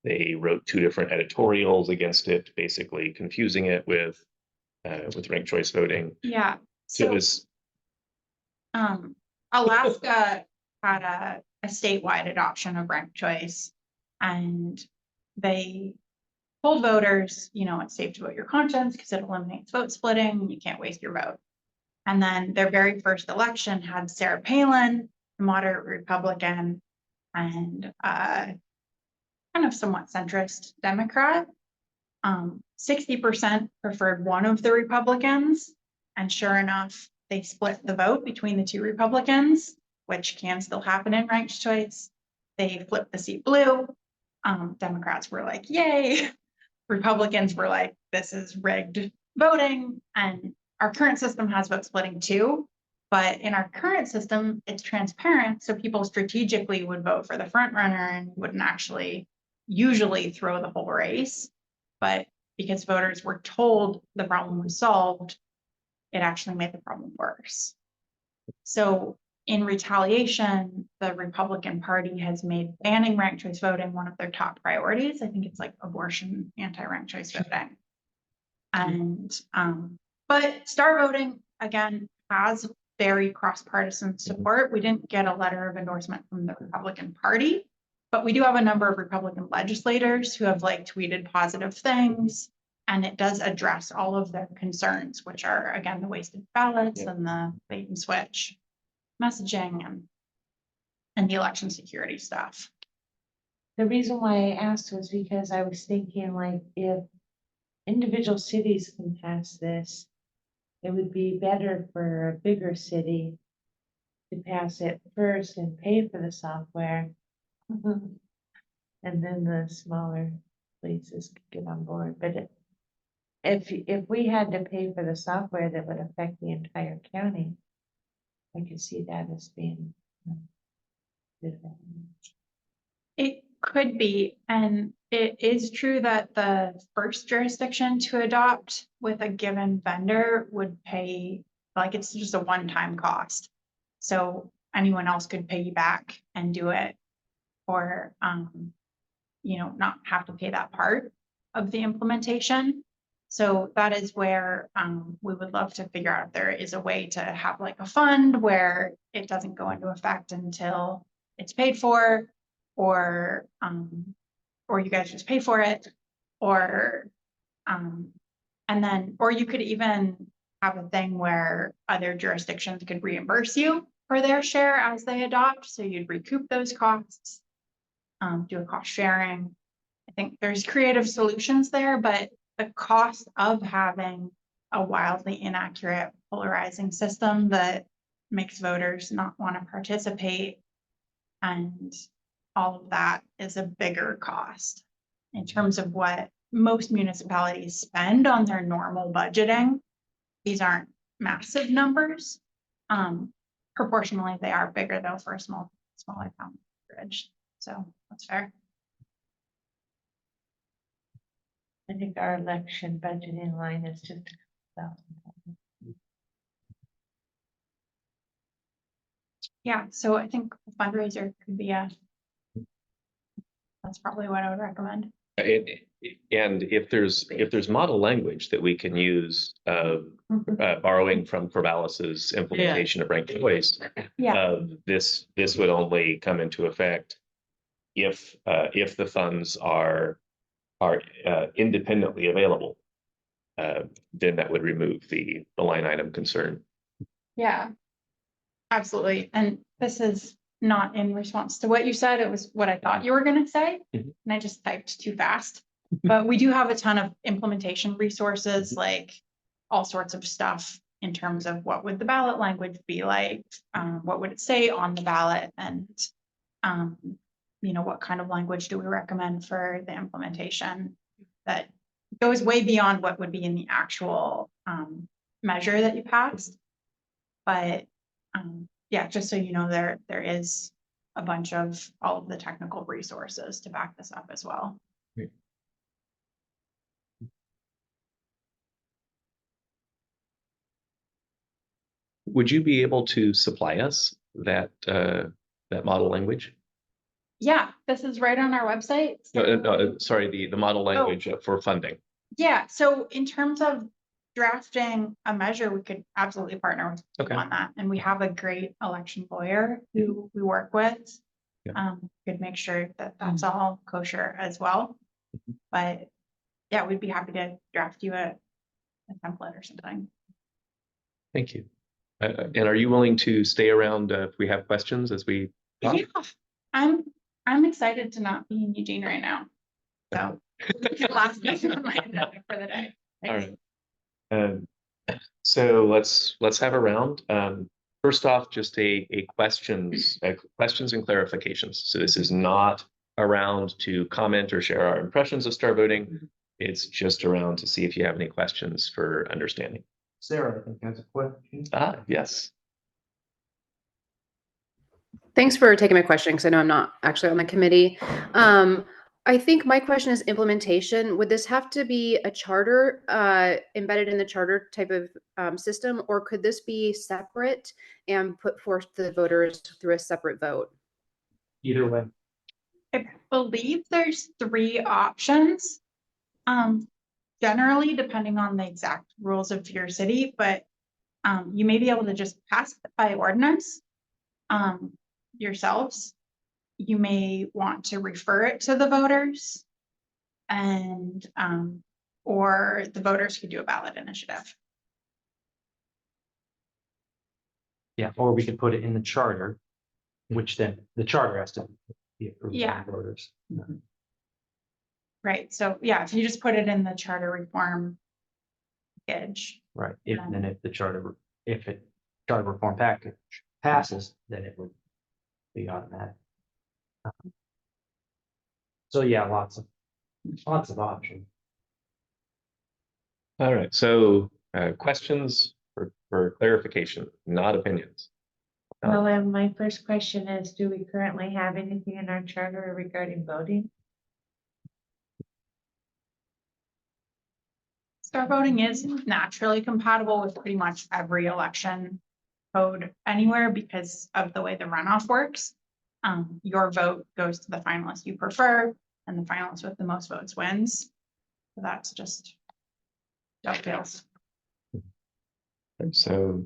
They wrote 2 different editorials against it, basically confusing it with ranked choice voting. Yeah. So it So was Alaska had a statewide adoption of ranked choice, and they told voters, it's safe to vote your conscience because it eliminates vote splitting. You can't waste your vote. And then their very first election had Sarah Palin, a moderate Republican, and kind of somewhat centrist Democrat. 60% preferred one of the Republicans, and sure enough, they split the vote between the 2 Republicans, which can still happen in ranked choice. They flipped the seat blue. Democrats were like, yay. Republicans were like, this is rigged voting. And our current system has vote splitting too. But in our current system, it's transparent. So people strategically would vote for the front runner and wouldn't actually usually throw the whole race. But because voters were told the problem was solved, it actually made the problem worse. So in retaliation, the Republican Party has made banning ranked choice voting one of their top priorities. I think it's like abortion, anti-ranked choice voting. And but star voting, again, has very cross-partisan support. We didn't get a letter of endorsement from the Republican Party, but we do have a number of Republican legislators who have like tweeted positive things. And it does address all of their concerns, which are, again, the wasted ballots and the bait and switch messaging and the election security stuff. The reason why I asked was because I was thinking like if individual cities can pass this, it would be better for a bigger city to pass it first and pay for the software. And then the smaller places could get on board. But if we had to pay for the software that would affect the entire county, I could see that as being It could be, and it is true that the first jurisdiction to adopt with a given vendor would pay, like it's just a one-time cost. So anyone else could piggyback and do it, or not have to pay that part of the implementation. So that is where we would love to figure out if there is a way to have like a fund where it doesn't go into effect until it's paid for, or you guys just pay for it, or you could even have a thing where other jurisdictions could reimburse you for their share as they adopt. So you'd recoup those costs, do a cost sharing. I think there's creative solutions there, but the cost of having a wildly inaccurate polarizing system that makes voters not want to participate and all of that is a bigger cost in terms of what most municipalities spend on their normal budgeting. These aren't massive numbers. Proportionally, they are bigger though for a smaller town bridge. So that's fair. I think our election budgeting line is just $1,000. Yeah, so I think a fundraiser could be that's probably what I would recommend. And if there's model language that we can use, borrowing from Corvallis's implementation of ranked choice, this would only come into effect if the funds are independently available. Then that would remove the line item concern. Yeah, absolutely. And this is not in response to what you said. It was what I thought you were going to say. Mhm. And I just typed too fast. But we do have a ton of implementation resources, like all sorts of stuff in terms of what would the ballot language be like, what would it say on the ballot, and what kind of language do we recommend for the implementation that goes way beyond what would be in the actual measure that you passed. But yeah, just so you know, there is a bunch of all of the technical resources to back this up as well. Great. Would you be able to supply us that model language? Yeah, this is right on our website. No, sorry, the model language for funding. Yeah, so in terms of drafting a measure, we could absolutely partner with you on that. And we have a great election lawyer who we work with. Could make sure that that's all kosher as well. But yeah, we'd be happy to draft you a template or something. Thank you. And are you willing to stay around if we have questions as we talk? Yeah, I'm excited to not be in Eugene right now. So last thing on my agenda for the day. All right. So let's have a round. First off, just a questions and clarifications. So this is not around to comment or share our impressions of star voting. It's just around to see if you have any questions for understanding. Sarah, I think has a question. Yes. Thanks for taking my question because I know I'm not actually on the committee. I think my question is implementation. Would this have to be a charter embedded in the charter type of system, or could this be separate and put forth to the voters through a separate vote? Either way. I believe there's 3 options. Generally, depending on the exact rules of your city, but you may be able to just pass it by ordinance yourselves. You may want to refer it to the voters, and or the voters could do a ballot initiative. Yeah, or we could put it in the charter, which then the charter has to be approved by Yeah. the voters. Right, so yeah, if you just put it in the charter reform package. Right, if the charter reform package passes, then it would be automatic. So yeah, lots of options. All right. So questions for clarification, not opinions. Well, and my first question is, do we currently have anything in our charter regarding voting? Star voting is naturally compatible with pretty much every election code anywhere because of the way the runoff works. Your vote goes to the finalist you prefer, and the finalist with the most votes wins. So that's just dovetails. So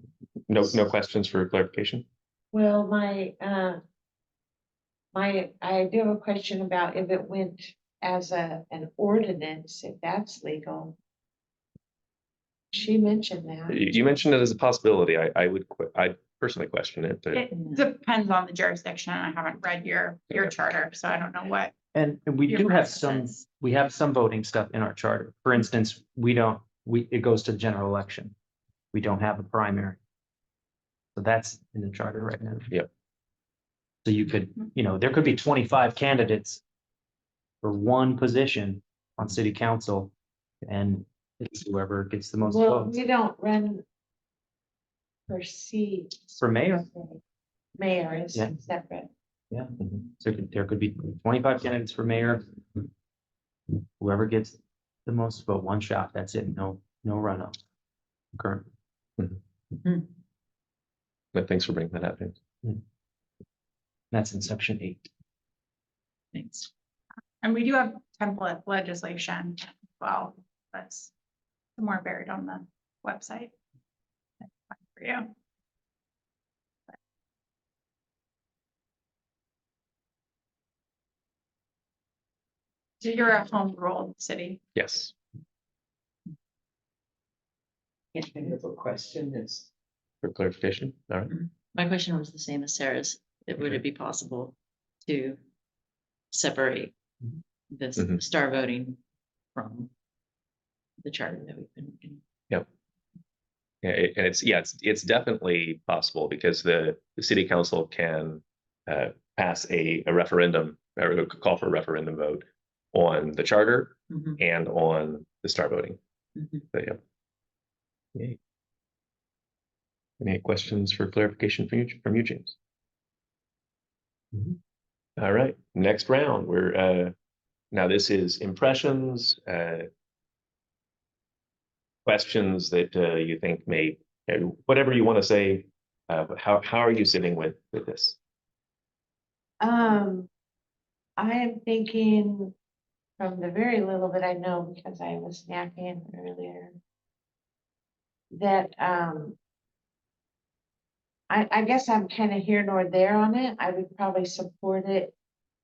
no questions for clarification? Well, I do have a question about if it went as an ordinance, if that's legal. She mentioned that. You mentioned it as a possibility. I personally question it. But It depends on the jurisdiction. I haven't read your charter, so I don't know what. And we Your do have preferences. we have some voting stuff in our charter. For instance, it goes to the general election. We don't have a primary. So that's in the charter right now. Yep. So you could, there could be 25 candidates for one position on city council, and it's whoever gets the most Well, votes. we don't run for seat. For mayor. Mayor is Yeah. separate. Yeah, so there could be 25 candidates for mayor. Whoever gets the most vote, one shot, that's it, no runoff. Current. but thanks for bringing that up. That's in section 8. Thanks. And we do have template legislation as well. That's more buried on the website. For you. So you're a home rule city. Yes. The question is, For clarification. All right. My question was the same as Sarah's. Would it be possible to separate this Mhm. star voting from the charter that we've been looking? Yeah, and it's definitely possible because the city council can pass a referendum or call for a referendum vote on the charter Mhm, and on the star voting. mhm. But yeah. Yay. Any questions for clarification from you, James? Mhm. All right, next round. We're now this is impressions, questions that you think may, whatever you want to say. How are you sitting with this? I am thinking from the very little that I know, because I was napping earlier, that, I guess I'm kind of here nor there on it. I would probably support it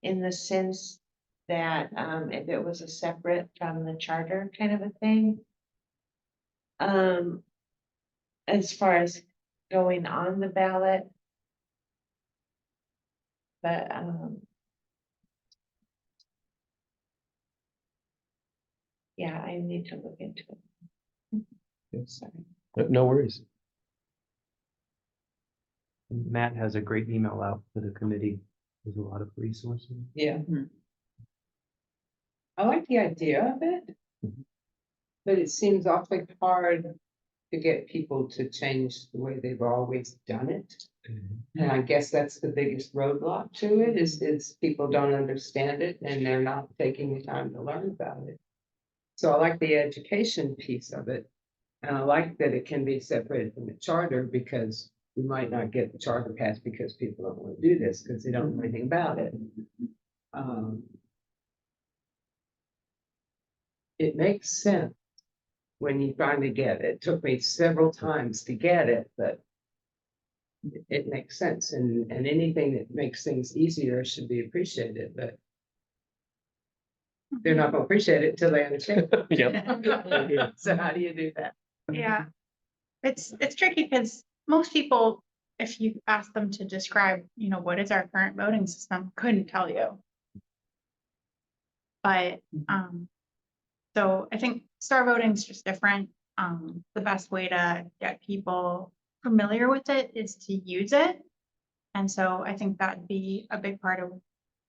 in the sense that, if it was a separate from the charter kind of a thing. As far as going on the ballot. But, yeah, I need to look into it. Yes. Sorry. No worries. Matt has a great email out to the committee with a lot of resources. Yeah. Mhm. I like the idea of it. Mhm. But it seems awfully hard to get people to change the way they've always done it. And I guess that's the biggest roadblock to it is people don't understand it and they're not taking the time to learn about it. So I like the education piece of it. And I like that it can be separated from the charter because we might not get the charter passed because people don't want to do this because they don't know anything about it. It makes sense when you finally get it. It took me several times to get it, but it makes sense. And anything that makes things easier should be appreciated, but they're not gonna appreciate it until they understand. Yep. So how do you do that? Yeah. It's tricky because most people, if you ask them to describe, what is our current voting system, couldn't tell you. But, so I think star voting is just different. The best way to get people familiar with it is to use it. And so I think that'd be a big part of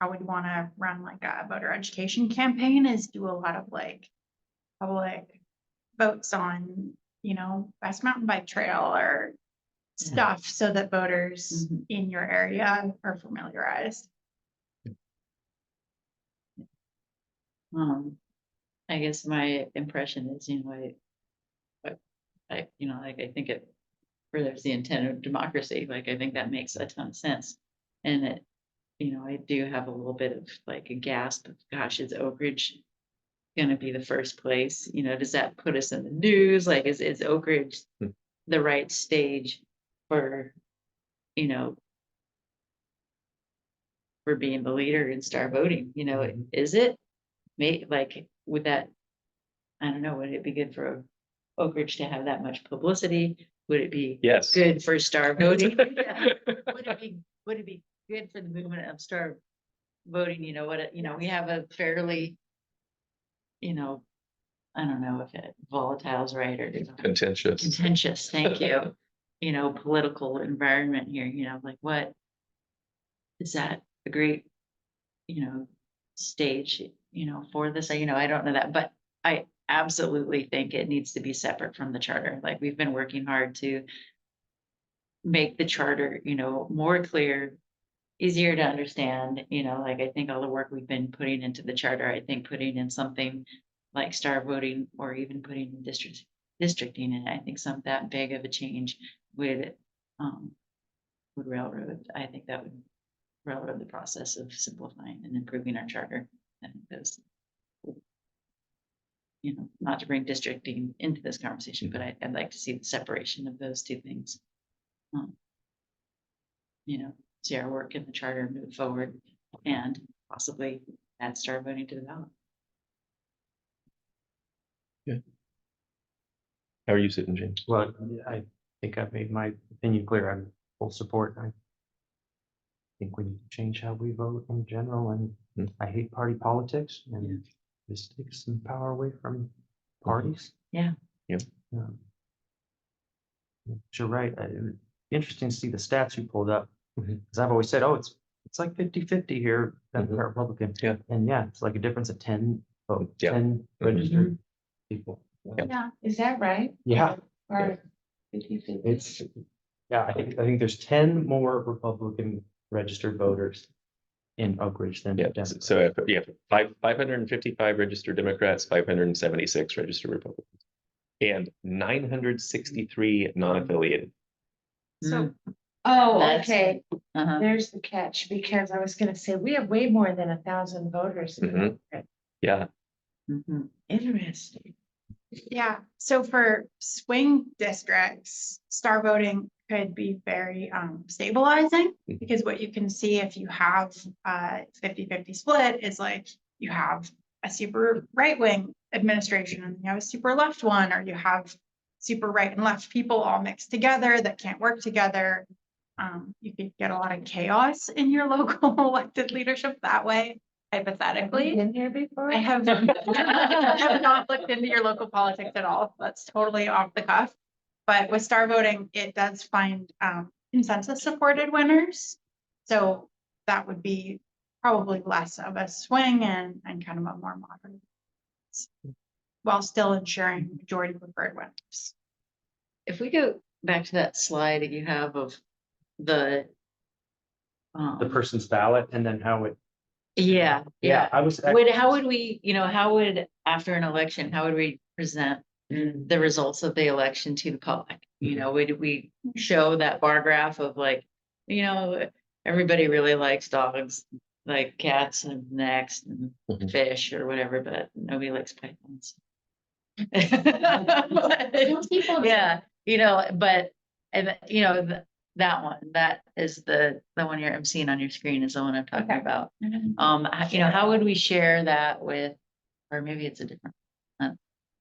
how we'd want to run like a voter education campaign is do a lot of like public votes on, best mountain bike trail or stuff so that voters Mhm. in your area are familiarized. I guess my impression is, I think it furthers the intent of democracy. Like, I think that makes a ton of sense. And it, I do have a little bit of like a gasp of, gosh, is Oak Ridge gonna be the first place? Does that put us in the news? Like, is Oak Ridge the right stage for, you know, for being the leader in star voting? Is it? Like, would that, I don't know, would it be good for Oak Ridge to have that much publicity? Would it be Yes. good for star voting? Would it be good for the movement of star voting? We have a fairly, I don't know if volatile's right or Contentious. contentious, thank you. Political environment here, like what is that a great, stage, for this? I don't know that, but I absolutely think it needs to be separate from the charter. Like, we've been working hard to make the charter, more clear, easier to understand, like, I think all the work we've been putting into the charter, I think putting in something like star voting or even putting in districting, and I think some that big of a change would railroad. I think that would railroad the process of simplifying and improving our charter. And those, not to bring districting into this conversation, but I'd like to see the separation of those two things. See our work in the charter move forward and possibly add star voting to the ballot. How are you sitting, James? Well, I think I've made my opinion clear. I'm full support. I think we need to change how we vote in general, and I hate party politics, and this takes some power away from parties. Yeah. Yep. You're right. Interesting to see the stats you pulled up, because I've always said, oh, it's like 50-50 here, Democrat, Republican. Yeah. And yeah, it's like a difference of 10 votes, Yeah. 10 registered people. Yeah. Is that right? Yeah. Or 50-50? It's, yeah, I think there's 10 more Republican registered voters in Oak Ridge than Yeah. Democrats. So you have 555 registered Democrats, 576 registered Republicans, and 963 non-affiliated. So Oh, That's- okay. Uh-huh. There's the catch, because I was gonna say, we have way more than 1,000 voters. in Mhm. Oak Ridge. Yeah. Mhm. Interesting. yeah, so for swing districts, star voting could be very stabilizing because what you can see if you have a 50-50 split is like you have a super right wing administration and you have a super left one, or you have super right and left people all mixed together that can't work together. You could get a lot of chaos in your local elected leadership that way, hypothetically. Been here before? I have not looked into your local politics at all. That's totally off the cuff. But with star voting, it does find consensus supported winners. So that would be probably less of a swing and kind of a more moderate. While still ensuring majority preferred winners. If we go back to that slide that you have of the. The person's ballot and then how it, Yeah, yeah. I was. How would we, how would, after an election, how would we present the results of the election to the public? Would we show that bar graph of like, everybody really likes dogs, like cats and next and Mhm. fish or whatever, but nobody likes pythons. People- Yeah, but, and, that one, that is the one I'm seeing on your screen is the one I'm talking Okay. about. How would we share that with, or maybe it's a different.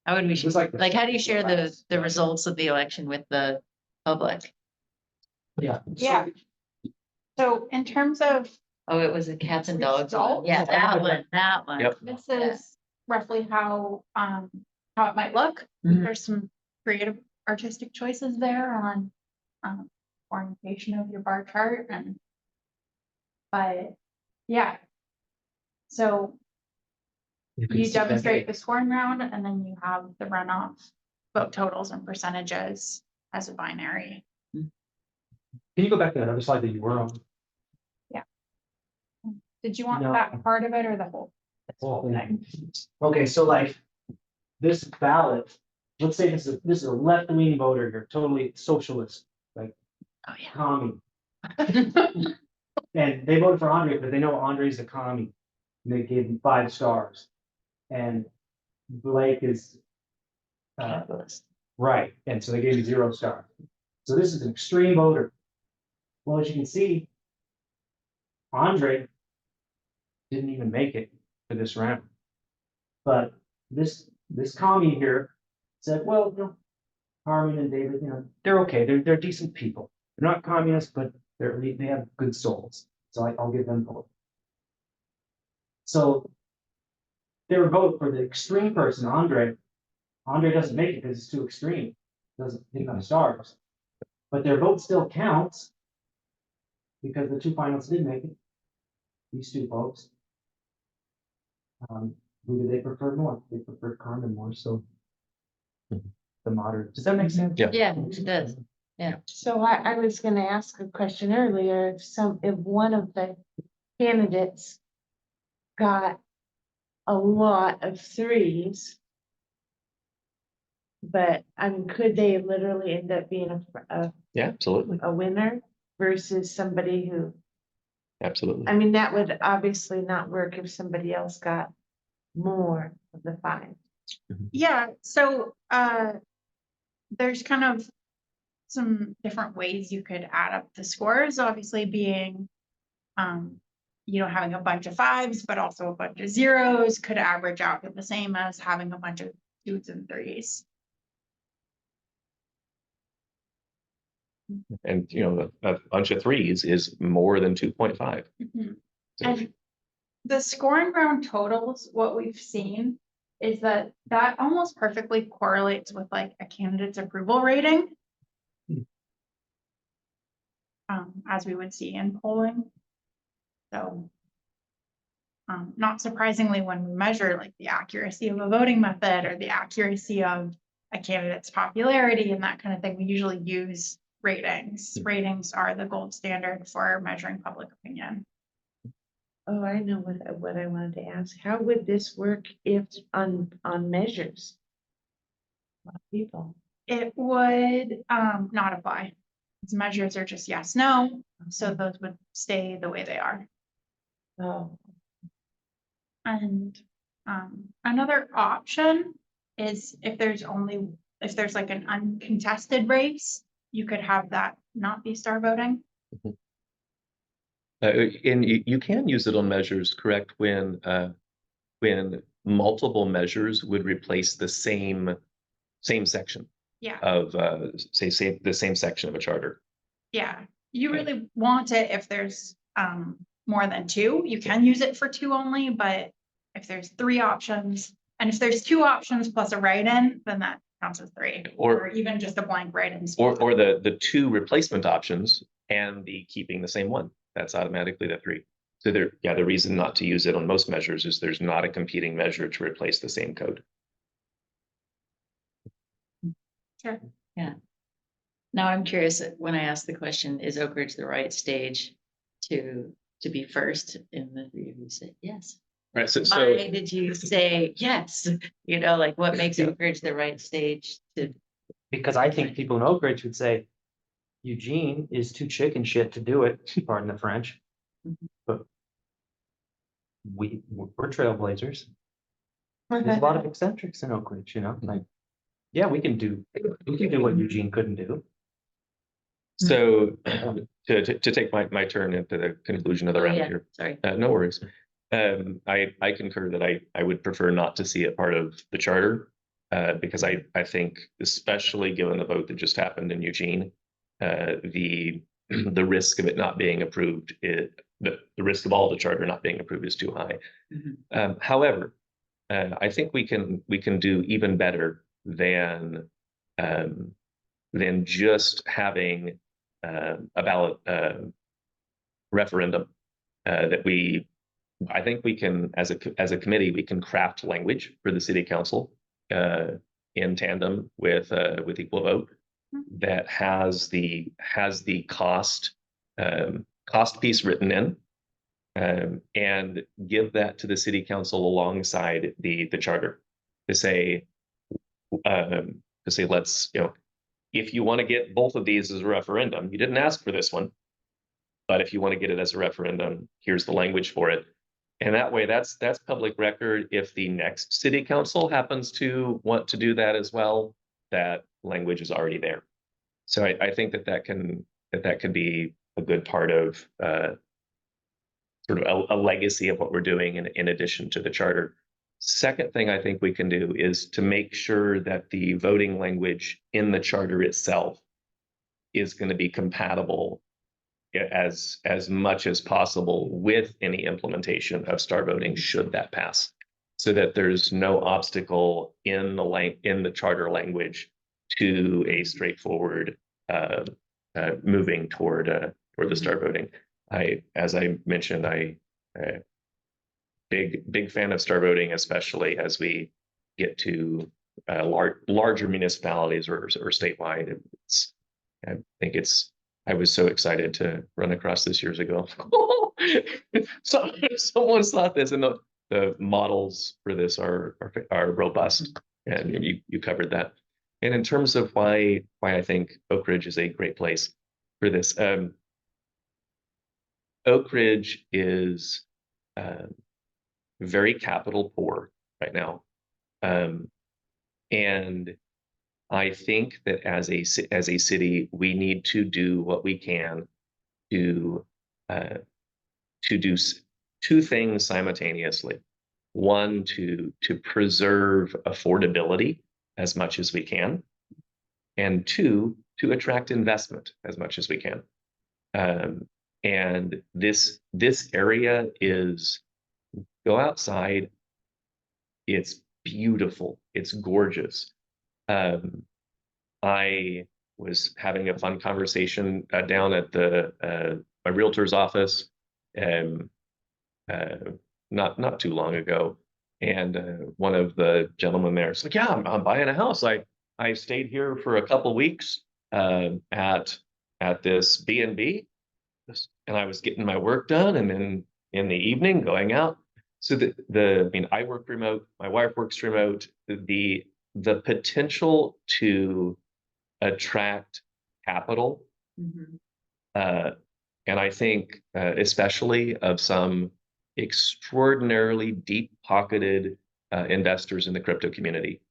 How would we, It was like this. like, how do you share the results of the election with the public? Yeah. Yeah. So in terms of, Oh, it was the cats and dogs one. Results? Yeah, that one. Yep. this is roughly how it might look. Mhm. There's some creative artistic choices there on orientation of your bar chart but yeah. So you demonstrate the scoring round and then you have the runoff vote totals and percentages as a binary. Can you go back to that other slide that you were on? Did you want No. that part of it or the whole? Thing? Okay, so like this ballot, let's say this is a left-wing voter, you're totally socialist, like Oh, yeah. commie. And they voted for Andre, but they know Andre's a commie. And they gave him 5 stars. And Blake is Capitalist. right, and so they gave me 0 stars. So this is an extreme voter. Well, as you can see, Andre didn't even make it to this round. But this commie here said, well, Carmen and David, they're okay. They're decent people. They're not communists, but they have good souls. So I'll give them vote. So their vote for the extreme person, Andre doesn't make it because it's too extreme. Doesn't get enough stars. But their vote still counts because the 2 finalists did make it. These 2 folks. Who do they prefer more? They prefer Carmen more, so the moderate. Does that make sense? Yeah. Yeah, it does. So I was gonna ask a question earlier, if one of the candidates got a lot of 3s. But could they literally end up being Yeah, absolutely, a winner versus somebody who, absolutely. that would obviously not work if somebody else got more of the 5. Yeah, so there's kind of some different ways you could add up the scores, obviously being having a bunch of 5s, but also a bunch of 0s could average out to the same as having a bunch of 2s and 3s. And, a bunch of 3s is more than 2.5. Mhm. So, And the scoring round totals, what we've seen is that almost perfectly correlates with like a candidate's approval rating. As we would see in polling. So not surprisingly, when we measure like the accuracy of a voting method or the accuracy of a candidate's popularity and that kind of thing, we usually use ratings. Ratings are the gold standard for measuring public opinion. Oh, I know what I wanted to ask. How would this work if on measures? People. It would not apply. Its measures are just yes, no, so those would stay the way they are. Oh, And another option is if there's like an uncontested race, you could have that not be star voting. and you can use it on measures, correct, when multiple measures would replace the same section Yeah, of, say the same section of a charter. yeah. You really want it if there's more than 2. You can use it for 2 only, but if there's 3 options, and if there's 2 options plus a write-in, then that counts as 3. Or even just a blank write-in. or the 2 replacement options and the keeping the same one. That's automatically the 3. So there, yeah, the reason not to use it on most measures is there's not a competing measure to replace the same code. Sure. Now I'm curious, when I asked the question, is Oak Ridge the right stage to be first? And the 3 of you said yes. Right. So Why did you say yes? You know, like what makes Oak Ridge the right stage to? Because I think people in Oak Ridge would say Eugene is too chicken shit to do it, pardon the French. Mhm. But we're trailblazers. There's a lot of eccentrics in Oak Ridge, you know, like, yeah, we can do what Eugene couldn't do. So to take my turn into the conclusion of the Oh, round yeah, here. sorry. No worries. I concur that I would prefer not to see it part of the charter, because I think, especially given the vote that just happened in Eugene, the the risk of it not being approved, the risk of all the charter not being approved is too high. Mhm. However, I think we can do even better than just having a ballot referendum. I think we can, as a committee, we can craft language for the city council in tandem with equal vote that has the cost piece written in, and give that to the city council alongside the charter to say, let's, if you want to get both of these as a referendum, you didn't ask for this one, but if you want to get it as a referendum, here's the language for it. And that way, that's public record. If the next city council happens to want to do that as well, that language is already there. So I think that could be a good part of sort of a legacy of what we're doing in addition to the charter. Second thing I think we can do is to make sure that the voting language in the charter itself is going to be compatible as much as possible with any implementation of star voting should that pass, so that there's no obstacle in the charter language to a straightforward moving toward the star voting. As I mentioned, big fan of star voting, especially as we get to larger municipalities or statewide. I think I was so excited to run across this years ago. So someone thought this, and the models for this are robust, and you covered that. And in terms of why I think Oak Ridge is a great place for this, Oak Ridge is very capital poor right now, and I think that as a city, we need to do what we can to do 2 things simultaneously. One, to preserve affordability as much as we can, and 2, to attract investment as much as we can. And this area is, go outside. It's beautiful. It's gorgeous. I was having a fun conversation down at my realtor's office, not too long ago, and one of the gentlemen there is like, "Yeah, I'm buying a house. I stayed here for a couple weeks at this B&B, and I was getting my work done, and then in the evening going out." So I work remote. My wife works remote. The potential to attract capital, and I think especially of some extraordinarily deep-pocketed investors in the crypto community,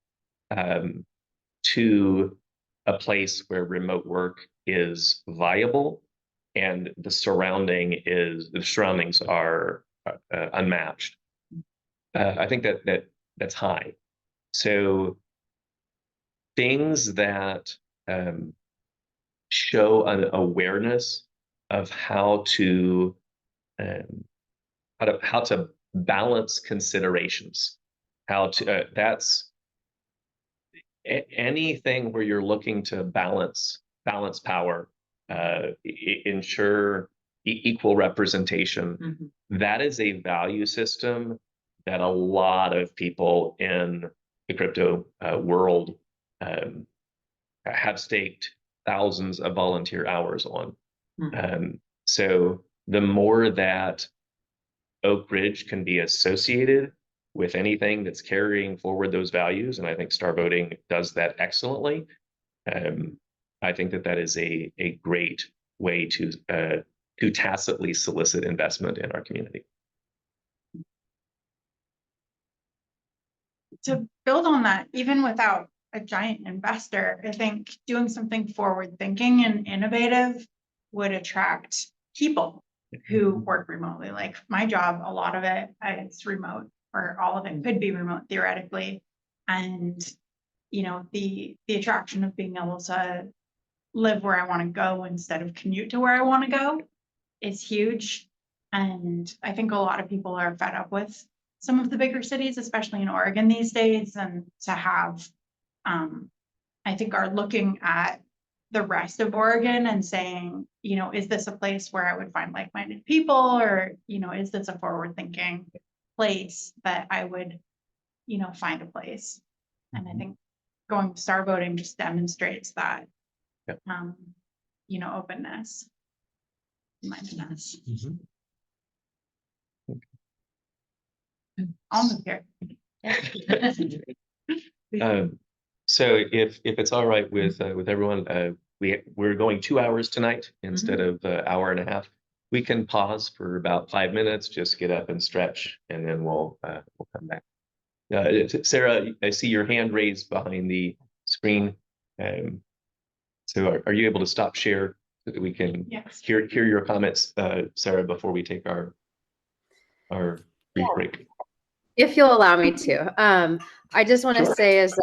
to a place where remote work is viable, and the surroundings are unmatched. I think that's high. So things that show an awareness of how to balance considerations, that's anything where you're looking to balance power ensure equal representation. Mhm. That is a value system that a lot of people in the crypto world have staked thousands of volunteer hours on. So the more that Oak Ridge can be associated with anything that's carrying forward those values, and I think Star Voting does that excellently. I think that is a great way to tacitly solicit investment in our community. To build on that, even without a giant investor, I think doing something forward thinking and innovative would attract people who work remotely. Like my job, a lot of it is remote, or all of it could be remote theoretically. And, you know, the attraction of being able to live where I want to go instead of commute to where I want to go is huge. And I think a lot of people are fed up with some of the bigger cities, especially in Oregon these days, and to have, I think are looking at the rest of Oregon and saying, you know, is this a place where I would find like-minded people, or, you know, is this a forward-thinking place that I would, you know, find a place? And I think going to Star Voting just demonstrates that, Yep. you know, openness, mindedness. I'll move here. So if it's all right with everyone, we're going 2 hours tonight instead of hour and a half. We can pause for about 5 minutes, just get up and stretch, and then we'll come back. Sarah, I see your hand raised behind the screen. So are you able to stop share so that we can Yes. hear your comments, Sarah, before we take our brief break? If you'll allow me to. I just want to Sure. say, as a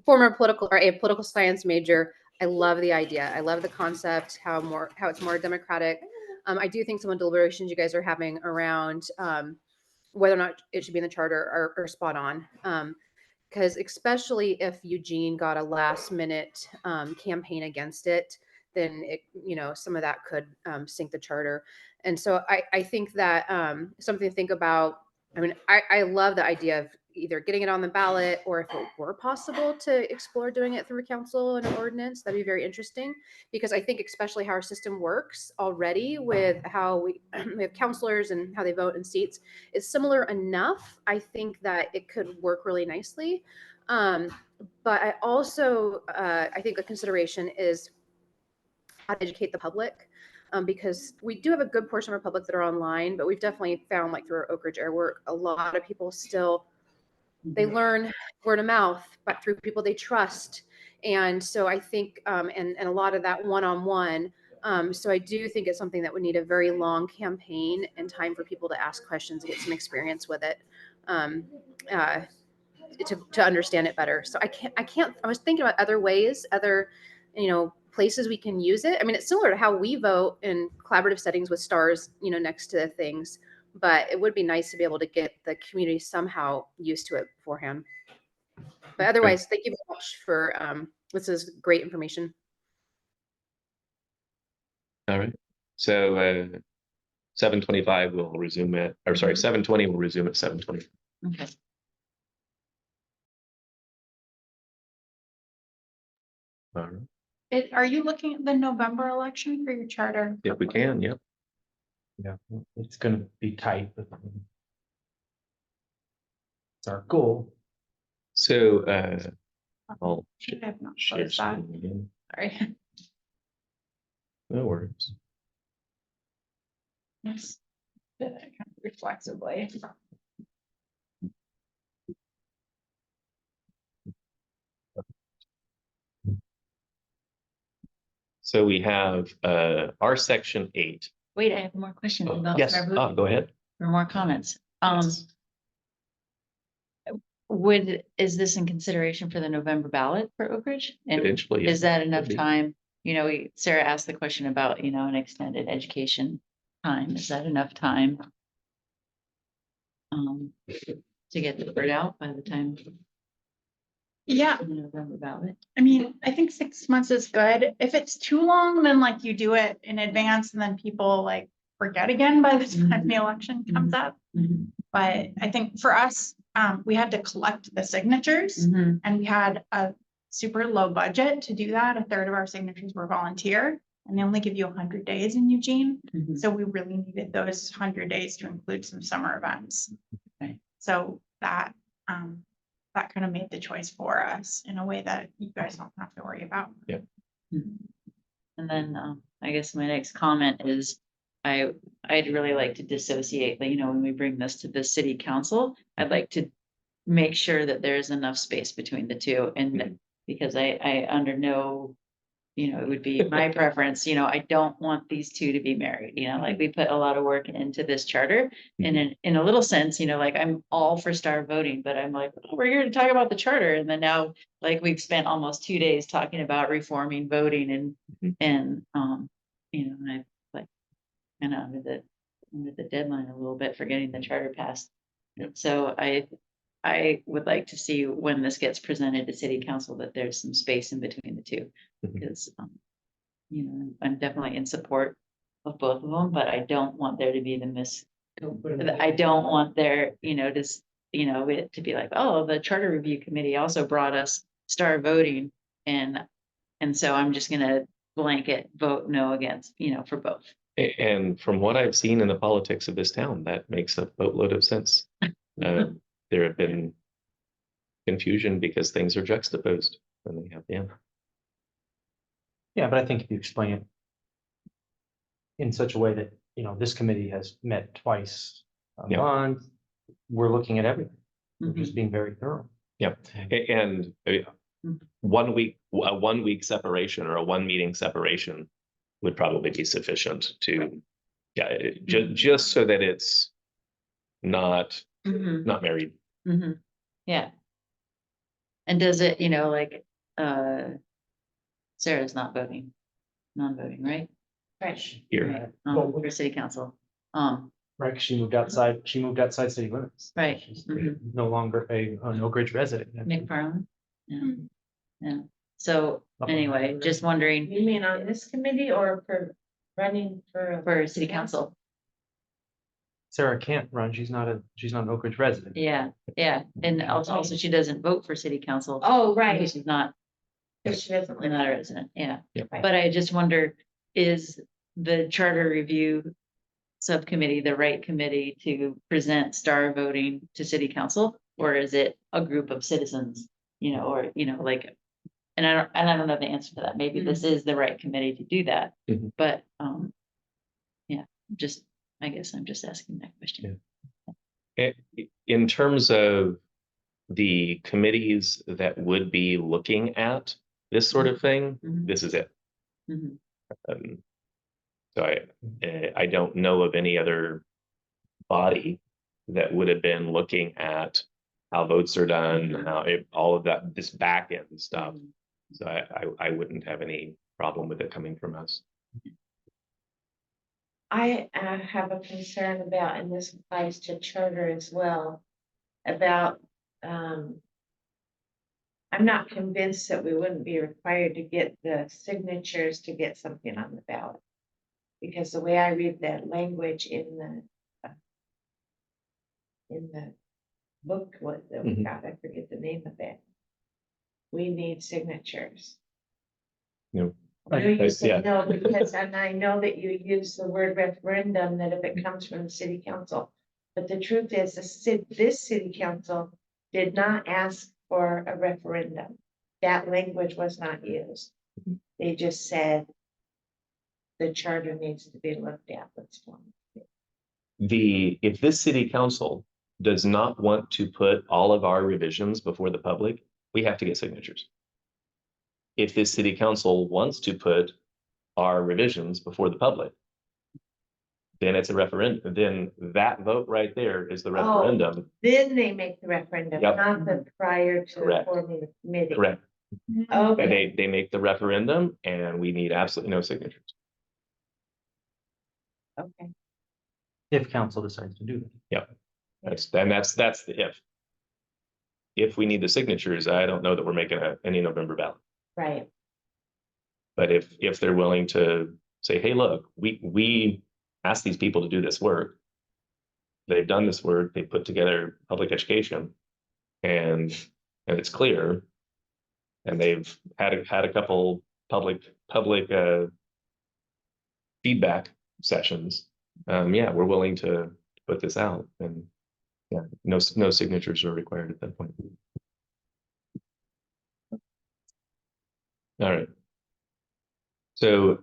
former political science major, I love the idea. I love the concept, how it's more democratic. I do think some of the deliberations you guys are having around whether or not it should be in the charter are spot on. Because especially if Eugene got a last minute campaign against it, then it, you know, some of that could sink the charter. And so I think that something to think about. I mean, I love the idea of either getting it on the ballot, or if it were possible to explore doing it through council and an ordinance, that'd be very interesting. Because I think especially how our system works already with how we have counselors and how they vote in seats is similar enough. I think that it could work really nicely. But I also, I think a consideration is how to educate the public. Because we do have a good portion of our public that are online, but we've definitely found, like through our Oak Ridge Air work, a lot of people still, they learn word of mouth, but through people they trust. And so I think, and a lot of that one-on-one. So I do think it's something that would need a very long campaign and time for people to ask questions and get some experience with it. To understand it better. So I was thinking about other ways, other, you know, places we can use it. I mean, it's similar to how we vote in collaborative settings with stars, you know, next to things, but it would be nice to be able to get the community somehow used to it beforehand. But otherwise, thank you very much for, this is great information. All right. So 7:25 we'll resume at, or sorry, 7:20 we'll resume at 7:20. Okay. All right. Are you looking at the November election for your charter? If we can, yep. Yeah, it's going to be tight, but it's our goal. So I'll Should have not share closed that. screen again. Sorry. No worries. Yes. Kind of reflexively. So we have our section 8. Wait, I have more questions about. Yes, Star Voting. go ahead. For more comments. Yes. Is this in consideration for the November ballot for Oak Ridge? And Potentially, is that could enough be. time? You know, Sarah asked the question about, you know, an extended education time. Is that enough time? To get the word out by the time? Yeah, in the November ballot. I mean, I think 6 months is good. If it's too long, then like you do it in advance and then people like forget again by the time the election comes up. Mhm. But I think for us, we had to collect the signatures Mhm. and we had a super low budget to do that. A third of our signatures were volunteer and they only give you 100 days in Eugene. Mhm. So we really needed those 100 days to include some summer events. Right. So that kind of made the choice for us in a way that you guys don't have to worry about. Mhm. And then, I guess my next comment is, I'd really like to dissociate, like, when we bring this to the city council, I'd like to make sure that there's enough space between the two, and because I under no, it would be my preference, I don't want these two to be married, like we put a lot of work into this charter. And in a little sense, like I'm all for star voting, but I'm like, oh, we're here to talk about the charter. And then now, like we've spent almost 2 days talking about reforming voting and and I like kind of under the deadline a little bit for getting the charter passed. And so I would like to see when this gets presented to city council that there's some space in between the two. Because, I'm definitely in support of both of them, but I don't want there to be I don't want there, it to be like, oh, the charter review committee also brought us star voting. And so I'm just gonna blanket vote no against, for both. And from what I've seen in the politics of this town, that makes a boatload of sense. There have been confusion because things are juxtaposed when they have, Yeah, but I think if you explain it in such a way that, this committee has met twice a Yeah. month, we're looking at everything. We're Mhm. just being very thorough. Yeah. And a 1 week separation or a 1 meeting separation would probably be sufficient to, just so that it's not Mhm. married. Mhm. Yeah. And does it, like, Sarah's not voting, non-voting, right? Right. Here. For city council. Right, 'cause she moved outside city limits. Right. She's Mhm. no longer a Oak Ridge resident. McFarland. Yeah. Mhm. Yeah. So anyway, just wondering You mean on this committee or for running for city council. Sarah can't run, she's not an Oak Ridge resident. Yeah, yeah. And also she doesn't vote for city council. Oh, Because right. she's not Because she doesn't live not a there. resident. Yeah. Yep. But I just wonder, is the charter review subcommittee the right committee to present star voting to city council? Or is it a group of citizens, or, like, and I don't know the answer to that. Maybe this is the right committee to do that. Mhm. But, yeah, I guess I'm just asking that question. In terms of the committees that would be looking at this sort of thing, Mhm. this is it. Mhm. So I don't know of any other body that would have been looking at how votes are done, how all of that, this back end stuff. Mhm. So I wouldn't have any problem with it coming from us. I have a concern about, and this applies to charter as well, about, I'm not convinced that we wouldn't be required to get the signatures to get something on the ballot. Because the way I read that language in the book that we Mhm. got, I forget the name of it. We need signatures. You I know you yeah. said no, because, and I know that you use the word referendum, that if it comes from the city council. But the truth is, this city council did not ask for a referendum. That language was not used. They just said the charter needs to be looked at, let's form. If this city council does not want to put all of our revisions before the public, we have to get signatures. If this city council wants to put our revisions before the public, then it's a referendum. Then that vote right there is the referendum. Then they make the referendum, Yep. not the prior to Correct. forming the committee. Correct. Mhm. And Okay, they make the referendum and we need absolutely no signatures. okay. If council decides to do that. That's the if. if we need the signatures, I don't know that we're making any November ballot. Right. But if they're willing to say, hey, look, we asked these people to do this work. They've done this work, they put together public education, and it's clear. And they've had a couple public feedback sessions. Yeah, we're willing to put this out, and yeah, no signatures are required at that point. All right. So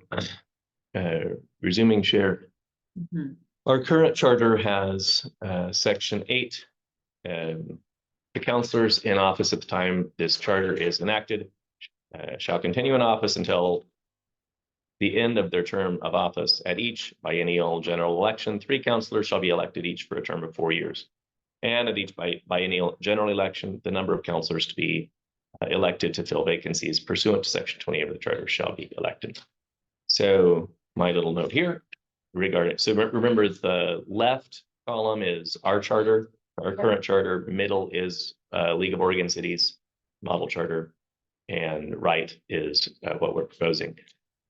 resuming share. Mhm. Our current charter has section 8. The counselors in office at the time this charter is enacted shall continue in office until the end of their term of office. At each biennial general election, 3 counselors shall be elected each for a term of 4 years. And at each biennial general election, the number of counselors to be elected to fill vacancies pursuant to section 20 of the charter shall be elected. So my little note here regarding, so remember the left column is our charter, our current charter, middle is League of Oregon Cities model charter, and right is what we're proposing.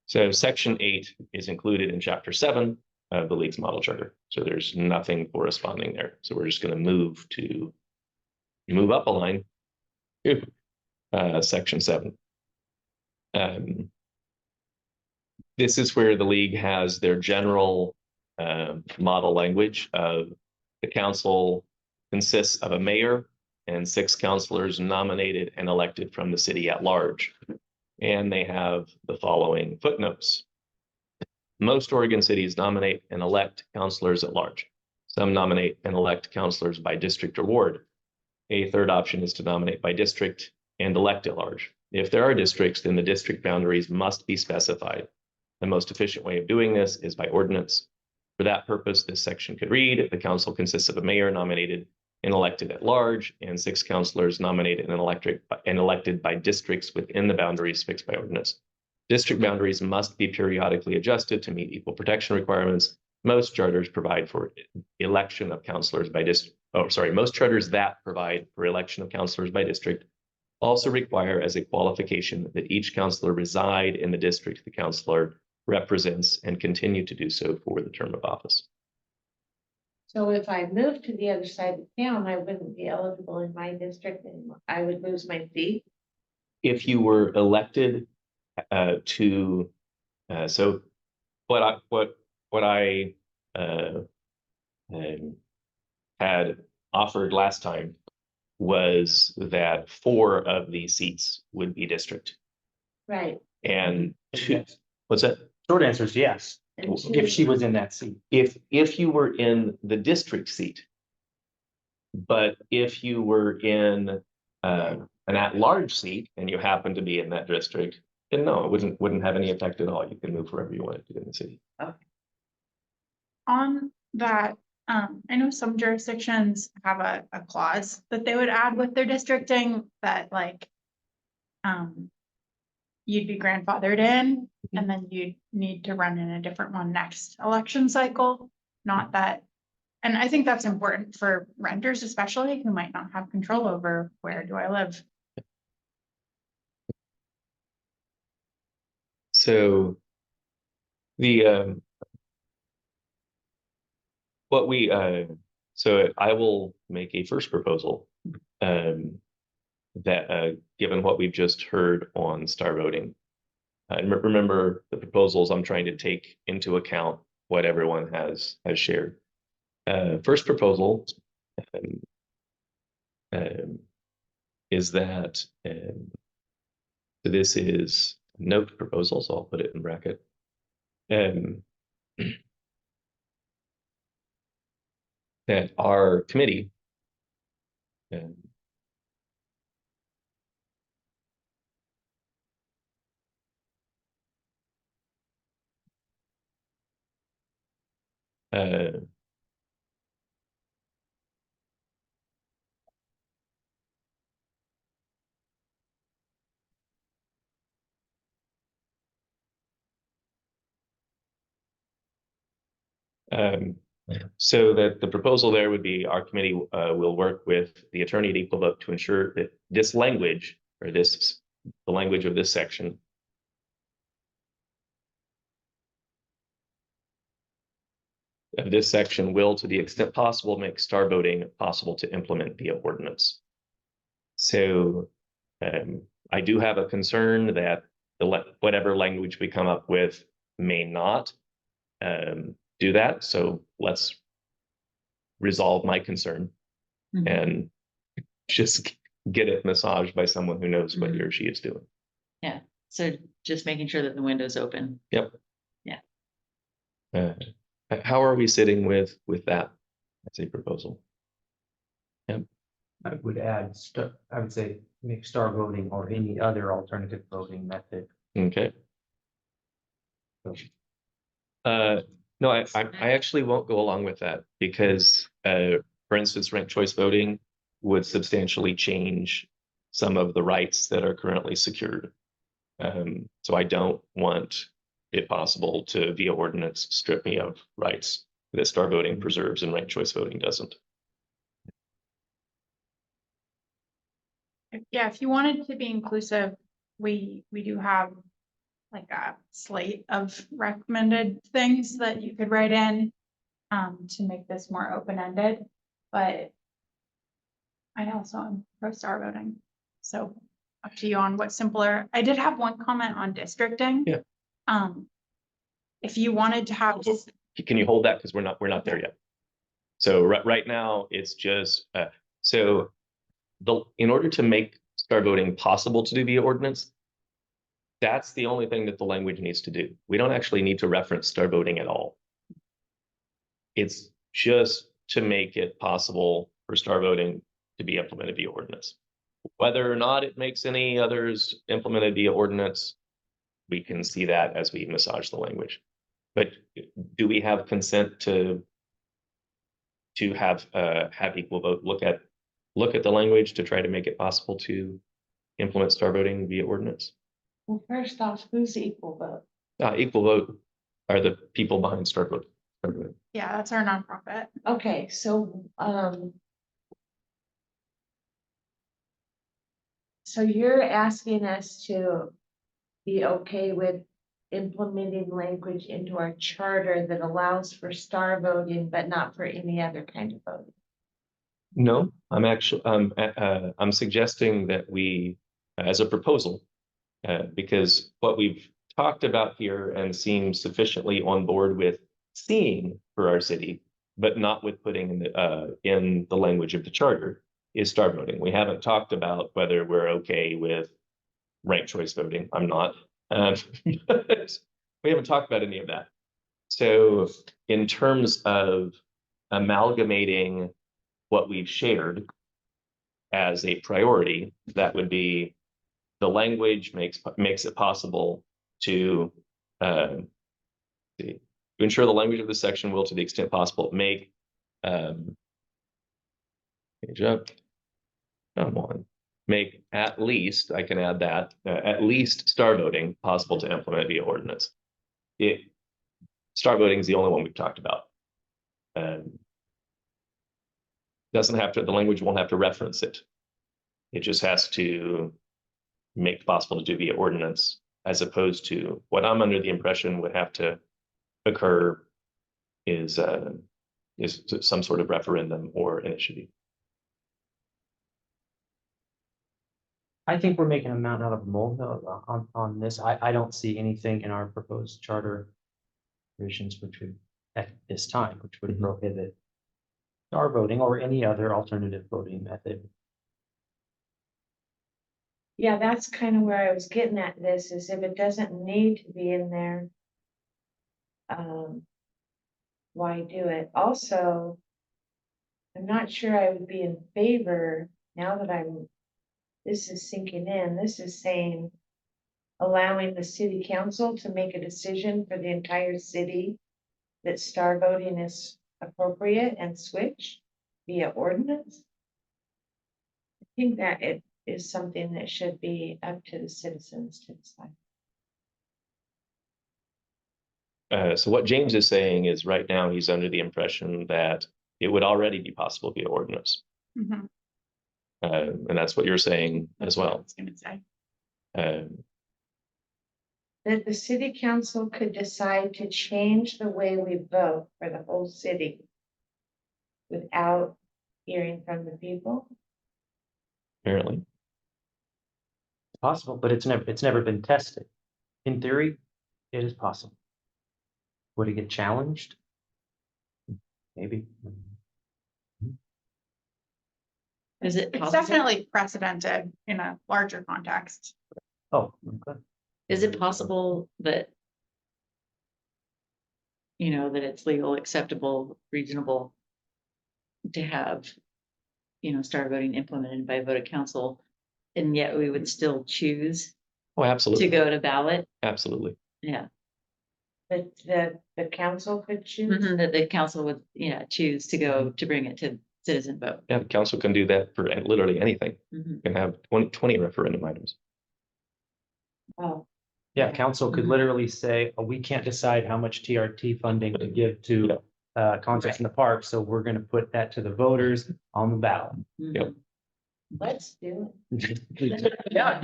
So section 8 is included in chapter 7 of the League's model charter. So there's nothing corresponding there. So we're just going to move up a line to section 7. This is where the League has their general model language of the council consists of a mayor and 6 councilors nominated and elected from the city at large. And they have the following footnotes. Most Oregon cities nominate and elect councilors at large. Some nominate and elect councilors by district or ward. A third option is to nominate by district and elect at large. If there are districts, then the district boundaries must be specified. The most efficient way of doing this is by ordinance. For that purpose, this section could read, the council consists of a mayor nominated and elected at large, and 6 councilors nominated and elected by districts within the boundaries fixed by ordinance. District boundaries must be periodically adjusted to meet equal protection requirements. Most charters provide for election of councilors by most charters that provide for election of councilors by district also require as a qualification that each councilor reside in the district the councilor represents and continue to do so for the term of office. So if I moved to the other side of town, I wouldn't be eligible in my district anymore. I would lose my seat. If you were elected so what I had offered last time was that 4 of these seats would be district. Right. And Yes. what's that? Short answer is yes, And if she was in that seat. If you were in the district seat, but if you were in an at-large seat and you happen to be in that district, then no, it wouldn't have any effect at all. You can move wherever you wanted to in the city. On that, I know some jurisdictions have a clause that they would add with their districting that like, you'd be grandfathered in, and then you'd need to run in a different one next election cycle. Not that, and I think that's important for renters especially, who might not have control over where do I live. So the so I will make a first proposal that given what we've just heard on star voting. And remember the proposals, I'm trying to take into account what everyone has shared. First proposal is that so this is note proposal, so I'll put it in bracket. That our committee So that the proposal there would be our committee will work with the attorney at Equal Vote to ensure that this language or the language of this section will, to the extent possible, make star voting possible to implement via ordinance. So I do have a concern that whatever language we come up with may not do that. So let's resolve my concern Mhm. and just get it massaged by someone who knows what he or she is doing. So just making sure that the window's open. How are we sitting with that as a proposal? I would add, I would say make star voting or any other alternative voting method. Okay. No, I actually won't go along with that because, for instance, ranked choice voting would substantially change some of the rights that are currently secured. So I don't want it possible to, via ordinance, strip me of rights that star voting preserves and ranked choice voting doesn't. Yeah, if you wanted to be inclusive, we do have like a slate of recommended things that you could write in to make this more open-ended, but I also am pro star voting. So up to you on what's simpler. I did have one comment on districting. Yeah. If you wanted to have just Can you hold that? Because we're not there yet. So right now it's just so in order to make star voting possible to do via ordinance, that's the only thing that the language needs to do. We don't actually need to reference star voting at all. It's just to make it possible for star voting to be implemented via ordinance. Whether or not it makes any others implemented via ordinance, we can see that as we massage the language. But do we have consent to have Equal Vote look at the language to try to make it possible to implement star voting via ordinance? Well, first off, who's Equal Vote? Equal Vote are the people behind star voting. yeah, that's our nonprofit. Okay, so you're asking us to be okay with implementing language into our charter that allows for star voting, but not for any other kind of voting? No, I'm actually I'm suggesting that we, as a proposal, because what we've talked about here and seem sufficiently on board with seeing for our city, but not with putting in the language of the charter, is star voting. We haven't talked about whether we're okay with ranked choice voting. I'm not. But we haven't talked about any of that. So in terms of amalgamating what we've shared as a priority, that would be the language makes it possible to ensure the language of this section will, to the extent possible, make page up. Come on. Make at least, I can add that, at least star voting possible to implement via ordinance. Star voting is the only one we've talked about. Doesn't have to, the language won't have to reference it. It just has to make it possible to do via ordinance, as opposed to what I'm under the impression would have to occur is some sort of referendum or initiative. I think we're making a mountain out of a molehill on this. I don't see anything in our proposed charter provisions which would, at this time, which would prohibit star voting or any other alternative voting method. Yeah, that's kind of where I was getting at this, is if it doesn't need to be in there, why do it? Also, I'm not sure I would be in favor, now that this is sinking in, this is saying allowing the city council to make a decision for the entire city that star voting is appropriate and switch via ordinance. I think that it is something that should be up to the citizens to decide. So what James is saying is right now he's under the impression that it would already be possible via ordinance. Mhm. And that's what you're saying That's as what I well. was gonna say. That the city council could decide to change the way we vote for the whole city without hearing from the people. Apparently, Possible, but it's never been tested. In theory, it is possible. Would it get challenged? Maybe. Is it It's possible? definitely precedented in a larger context. Oh, okay. Is it possible that, you know, that it's legal, acceptable, reasonable to have, you know, star voting implemented by vote of council, and yet we would still choose oh, to absolutely, go to ballot? absolutely. Yeah, But the council could choose. that the council would, yeah, choose to go to bring it to citizen vote. Yeah, the council can do that for literally anything. Mhm. You can have 20 referendum items. Oh, Yeah, council could Mhm. literally say, oh, we can't decide how much TRT funding to give to concerts in the park, so we're gonna put that to the voters on the ballot. Mhm. let's do Yeah.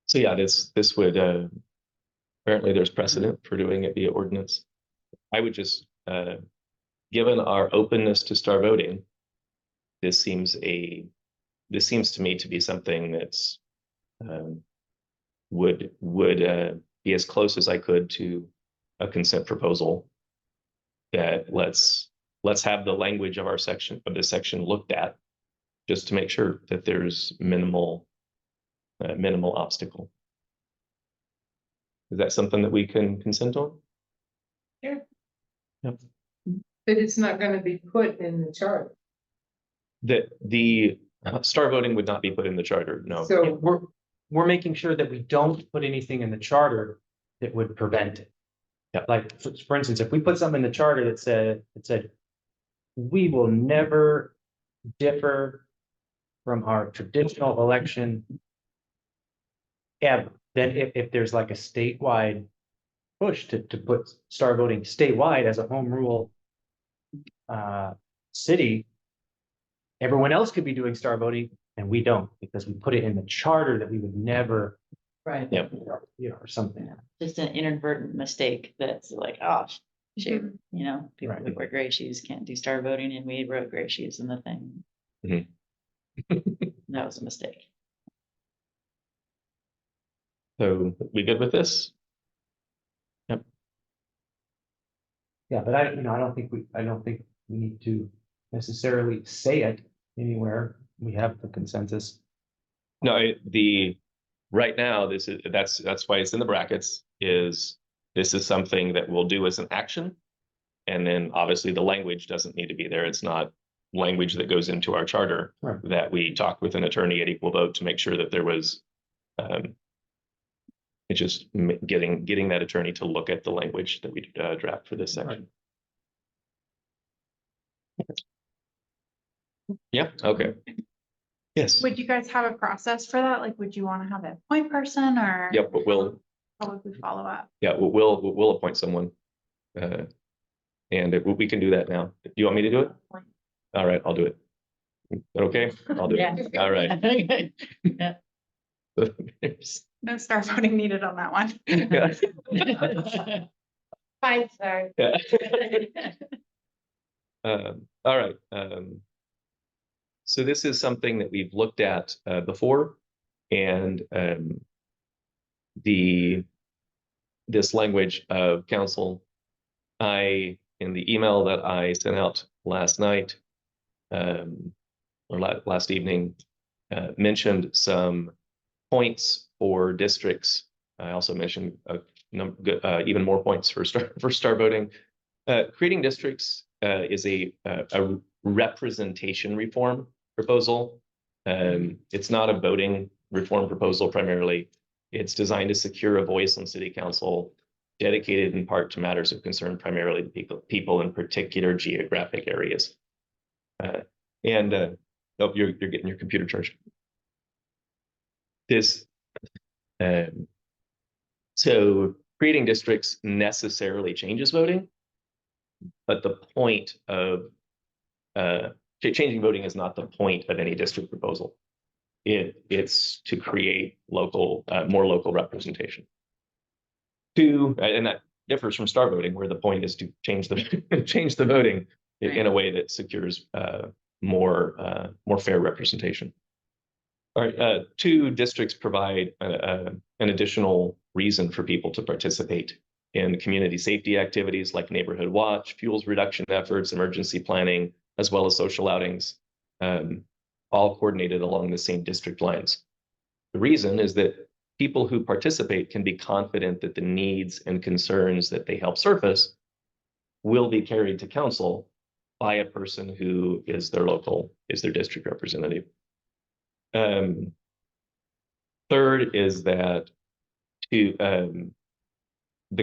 So yeah, this would, apparently there's precedent for doing it via ordinance. I would just, given our openness to star voting, this seems to me to be something that's, would be as close as I could to a consent proposal. That let's have the language of this section looked at, just to make sure that there's minimal obstacle. Is that something that we can consent on? Sure. Yep. But it's not gonna be put in the chart. That the star voting would not be put in the charter, no. So We're making sure that we don't put anything in the charter that would prevent it. Yeah. Like, for instance, if we put something in the charter that said, we will never differ from our traditional election ever, then if there's like a statewide push to put star voting statewide as a home rule city, everyone else could be doing star voting and we don't, because we put it in the charter that we would never, Right. Yep. you know, or something. Just an inadvertent mistake that's like, oh, shoot, you know, people Right. that wear gray shoes can't do star voting, and we wrote gray shoes in the thing. Mhm. That was a mistake. So we good with this? Yeah, but I don't think we need to necessarily say it anywhere. We have the consensus. No, right now, that's why it's in the brackets, this is something that we'll do as an action. And then obviously the language doesn't need to be there. It's not language that goes into our charter. Right. That we talked with an attorney at equal vote to make sure that there was, it's just getting that attorney to look at the language that we draft for this section. Yeah, okay. Yes, Would you guys have a process for that? Like, would you want to have a point person or? yep, but How would we follow up? we'll appoint someone. And we can do that now. Do you want me to do it? All right, I'll do it. Okay, I'll do Yeah. it. All right. Yeah. No star voting needed on that one. fine, sorry. Yeah. All right. So this is something that we've looked at before, and this language of council, in the email that I sent out last night, or last evening, mentioned some points for districts. I also mentioned even more points for star voting. Creating districts is a representation reform proposal. It's not a voting reform proposal primarily. It's designed to secure a voice on city council, dedicated in part to matters of concern primarily to people in particular geographic areas. Oh, you're getting your computer charged. This So creating districts necessarily changes voting, but the point of changing voting is not the point of any district proposal. It's to create local, more local representation. And that differs from star voting, where the point is to change the voting in a way that secures more fair representation. All right, 2, districts provide an additional reason for people to participate in community safety activities like neighborhood watch, fuels reduction efforts, emergency planning, as well as social outings, all coordinated along the same district lines. The reason is that people who participate can be confident that the needs and concerns that they help surface will be carried to council by a person who is their district representative. Third is that the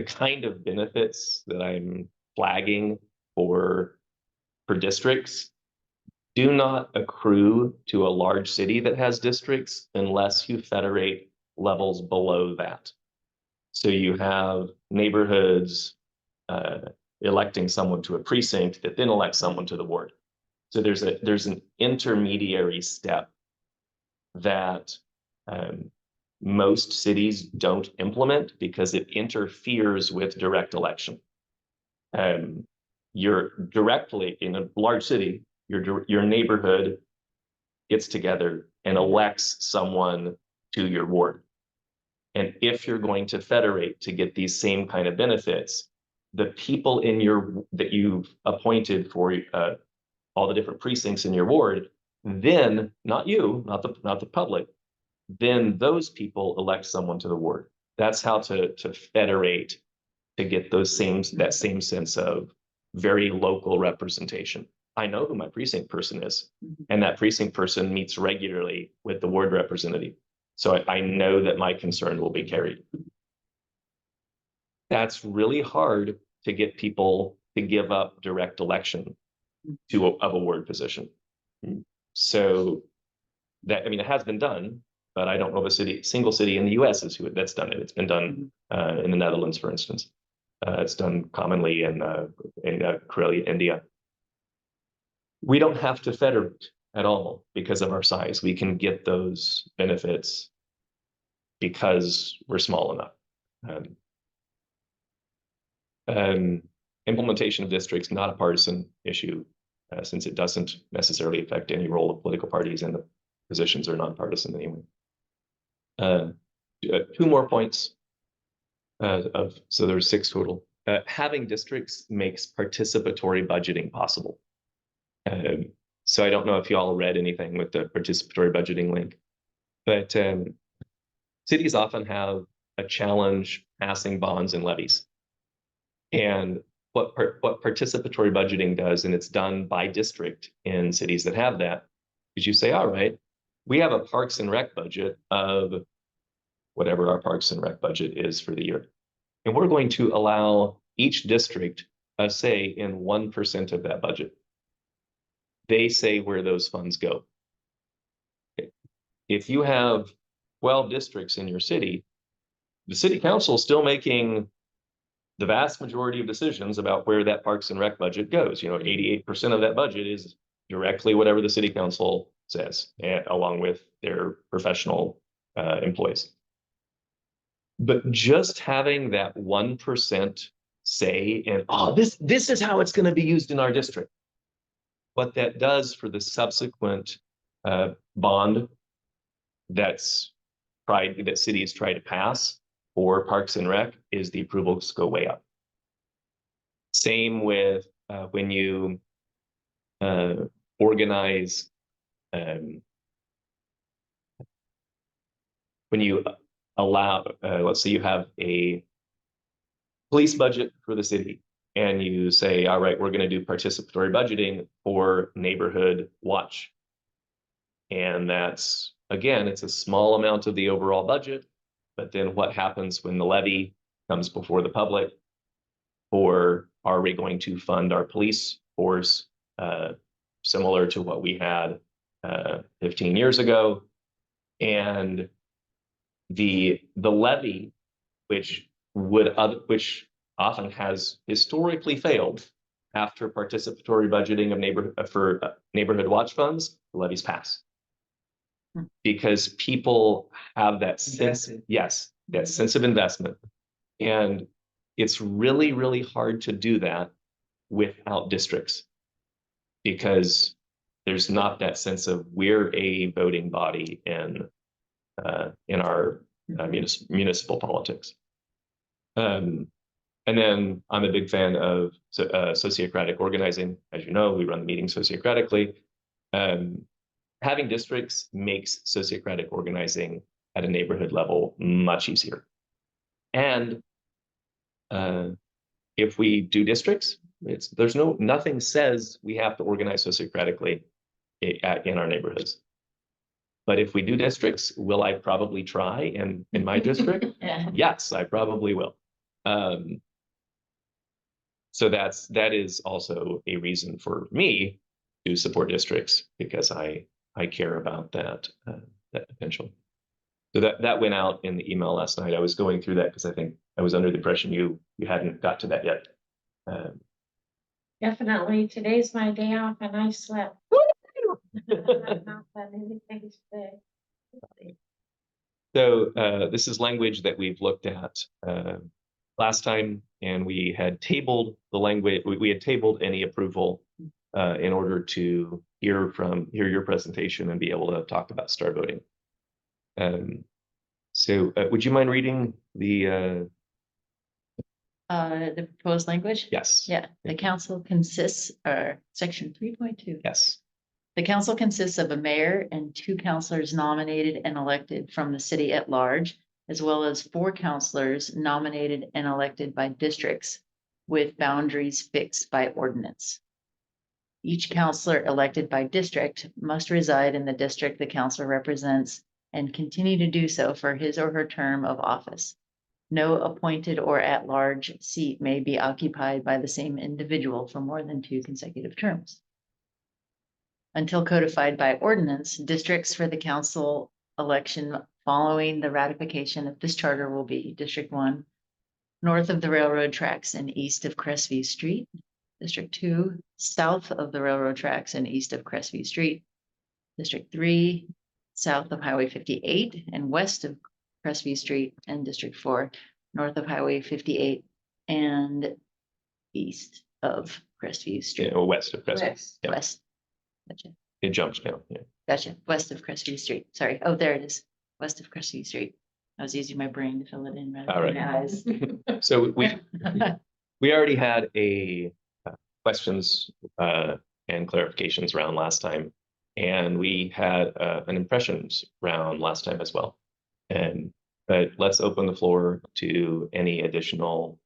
kind of benefits that I'm flagging for districts do not accrue to a large city that has districts unless you federate levels below that. So you have neighborhoods electing someone to a precinct that then elects someone to the ward. So there's an intermediary step that most cities don't implement because it interferes with direct election. You're directly in a large city, your neighborhood gets together and elects someone to your ward. And if you're going to federate to get these same kind of benefits, the people that you've appointed for all the different precincts in your ward, then not the public, then those people elect someone to the ward. That's how to federate to get that same sense of very local representation. I know who my precinct person is, and that precinct person meets regularly with the ward representative. So I know that my concern will be carried. That's really hard to get people to give up direct election of a ward position. So that, I mean, it has been done, but I don't know of a single city in the US that's done it. It's been done in the Netherlands, for instance. It's done commonly in Karelia, India. We don't have to federate at all because of our size. We can get those benefits because we're small enough. Implementation of districts, not a partisan issue, since it doesn't necessarily affect any role of political parties, and the positions are nonpartisan anyway. 2 more points. So there's 6 total. Having districts makes participatory budgeting possible. So I don't know if you all read anything with the participatory budgeting link, but cities often have a challenge passing bonds and levies. And what participatory budgeting does, and it's done by district in cities that have that, is you say, all right, we have a Parks and Rec budget of whatever our Parks and Rec budget is for the year. And we're going to allow each district a say in 1% of that budget. They say where those funds go. If you have 12 districts in your city, the city council is still making the vast majority of decisions about where that Parks and Rec budget goes. 88% of that budget is directly whatever the city council says, along with their professional employees. But just having that 1% say in, this is how it's going to be used in our district. What that does for the subsequent bond that cities try to pass for Parks and Rec is the approvals go way up. Same with when you organize, when you allow, let's say you have a police budget for the city, and you say, all right, we're going to do participatory budgeting for neighborhood watch. And that's, again, it's a small amount of the overall budget, but then what happens when the levy comes before the public? Or are we going to fund our police force similar to what we had 15 years ago? And the levy, which which often has historically failed after participatory budgeting of neighborhood watch funds, the levies pass. Because people have that sense, Invested. yes, that sense of investment. And it's really, really hard to do that without districts. Because there's not that sense of we're a voting body in our municipal politics. And then I'm a big fan of sociocratic organizing. As you know, we run the meeting sociocratically. Having districts makes sociocratic organizing at a neighborhood level much easier. And if we do districts, nothing says we have to organize sociocratically in our neighborhoods. But if we do districts, will I probably try in my district? Yeah. Yes, I probably will. So that is also a reason for me to support districts, because I care about that potential. So that went out in the email last night. I was going through that because I think I was under the impression you hadn't got to that yet. Definitely, today's my day off and I slept. I've not done anything today. So this is language that we've looked at last time, and we had tabled the language. We had tabled any approval in order to hear your presentation and be able to talk about star voting. So would you mind reading the proposed language? yes. Yeah, the council consists, section 3.2. Yes. The council consists of a mayor and 2 councilors nominated and elected from the city at large, as well as 4 councilors nominated and elected by districts with boundaries fixed by ordinance. Each councilor elected by district must reside in the district the councilor represents and continue to do so for his or her term of office. No appointed or at-large seat may be occupied by the same individual for more than 2 consecutive terms. Until codified by ordinance, districts for the council election following the ratification of this charter will be District 1, north of the railroad tracks and east of Crestview Street. District 2, south of the railroad tracks and east of Crestview Street. District 3, south of Highway 58 and west of Crestview Street. And District 4, north of Highway 58 and east of Crestview Street. West of Crestview. West. Yeah. West. Gotcha. It jumps down. Yeah. Gotcha. West of Crestview Street. Sorry. Oh, there it is. West of Crestview Street. I was using my brain to fill it in rather All than right. my eyes. So we already had a questions and clarifications round last time, and we had an impressions round last time as well. But let's open the floor to any additional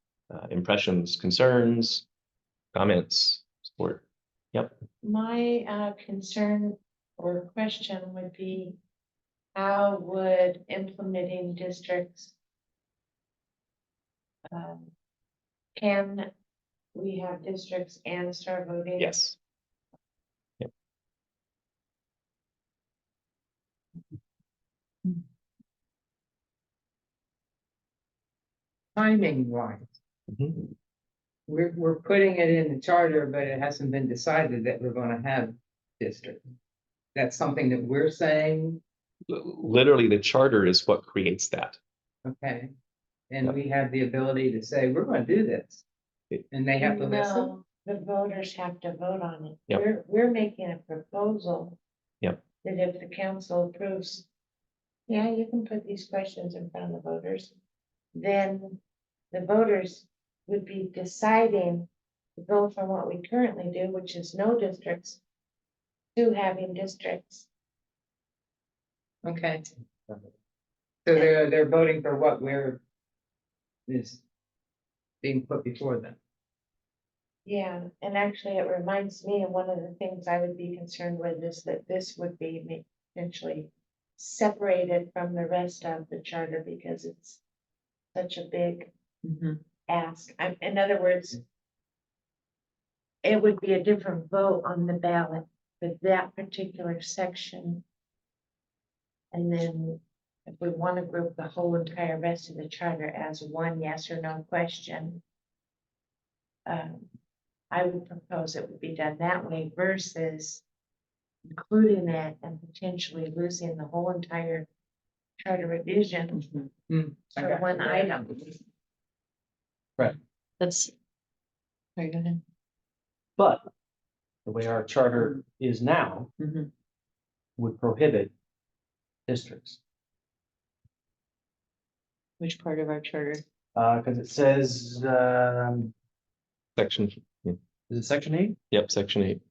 impressions, concerns, comments, support. Yep. My concern or question would be, how would implementing districts can we have districts and start voting? Yes. Timing wise, Mhm. we're putting it in the charter, but it hasn't been decided that we're gonna have districts. That's something that we're saying, Literally, the charter is what creates that. okay? And we have the ability to say, we're gonna do this. And they have to listen. No, the voters have to vote on it. Yep. We're making a proposal. Yep. That if the council approves, yeah, you can put these questions in front of the voters, then the voters would be deciding to go from what we currently do, which is no districts, to having districts. Okay. So they're voting for what is being put before them. Yeah, and actually it reminds me of one of the things I would be concerned with is that this would be potentially separated from the rest of the charter because it's such a big Mhm. ask. In other words, it would be a different vote on the ballot for that particular section. And then if we want to group the whole entire rest of the charter as one yes or no question, I would propose it would be done that way versus including that and potentially losing the whole entire charter revision for one item. That's. Sorry, go ahead. But the way our charter is now Mhm. would prohibit districts. Which part of our charter? Because it says, Section, is it section 8? yep, section 8.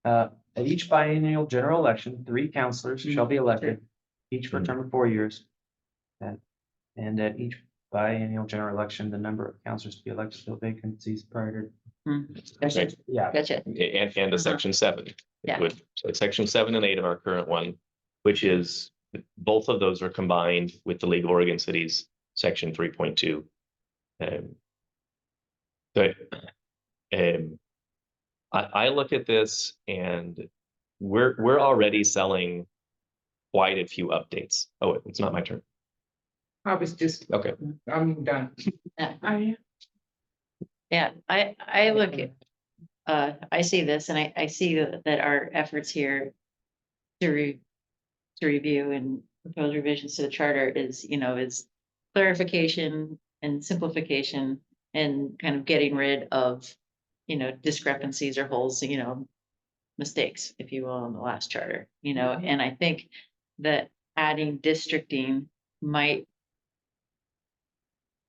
At each biennial general election, 3 councillors shall be elected, each for a term of 4 years. And at each biennial general election, the number of councillors to be elected fill vacancies prior Gotcha, Right. yeah. gotcha. And a section 7. It Yeah. would, so section 7 and 8 of our current one, which is, both of those are combined with the League of Oregon Cities, section 3.2. But I look at this and we're already selling quite a few updates. Oh, it's not my turn. I was just, Okay. I'm done. Are you? Yeah, I look at, I see this and I see that our efforts here to review and propose revisions to the charter is, is clarification and simplification and kind of getting rid of, discrepancies or holes, mistakes, if you will, in the last charter, and I think that adding districting might,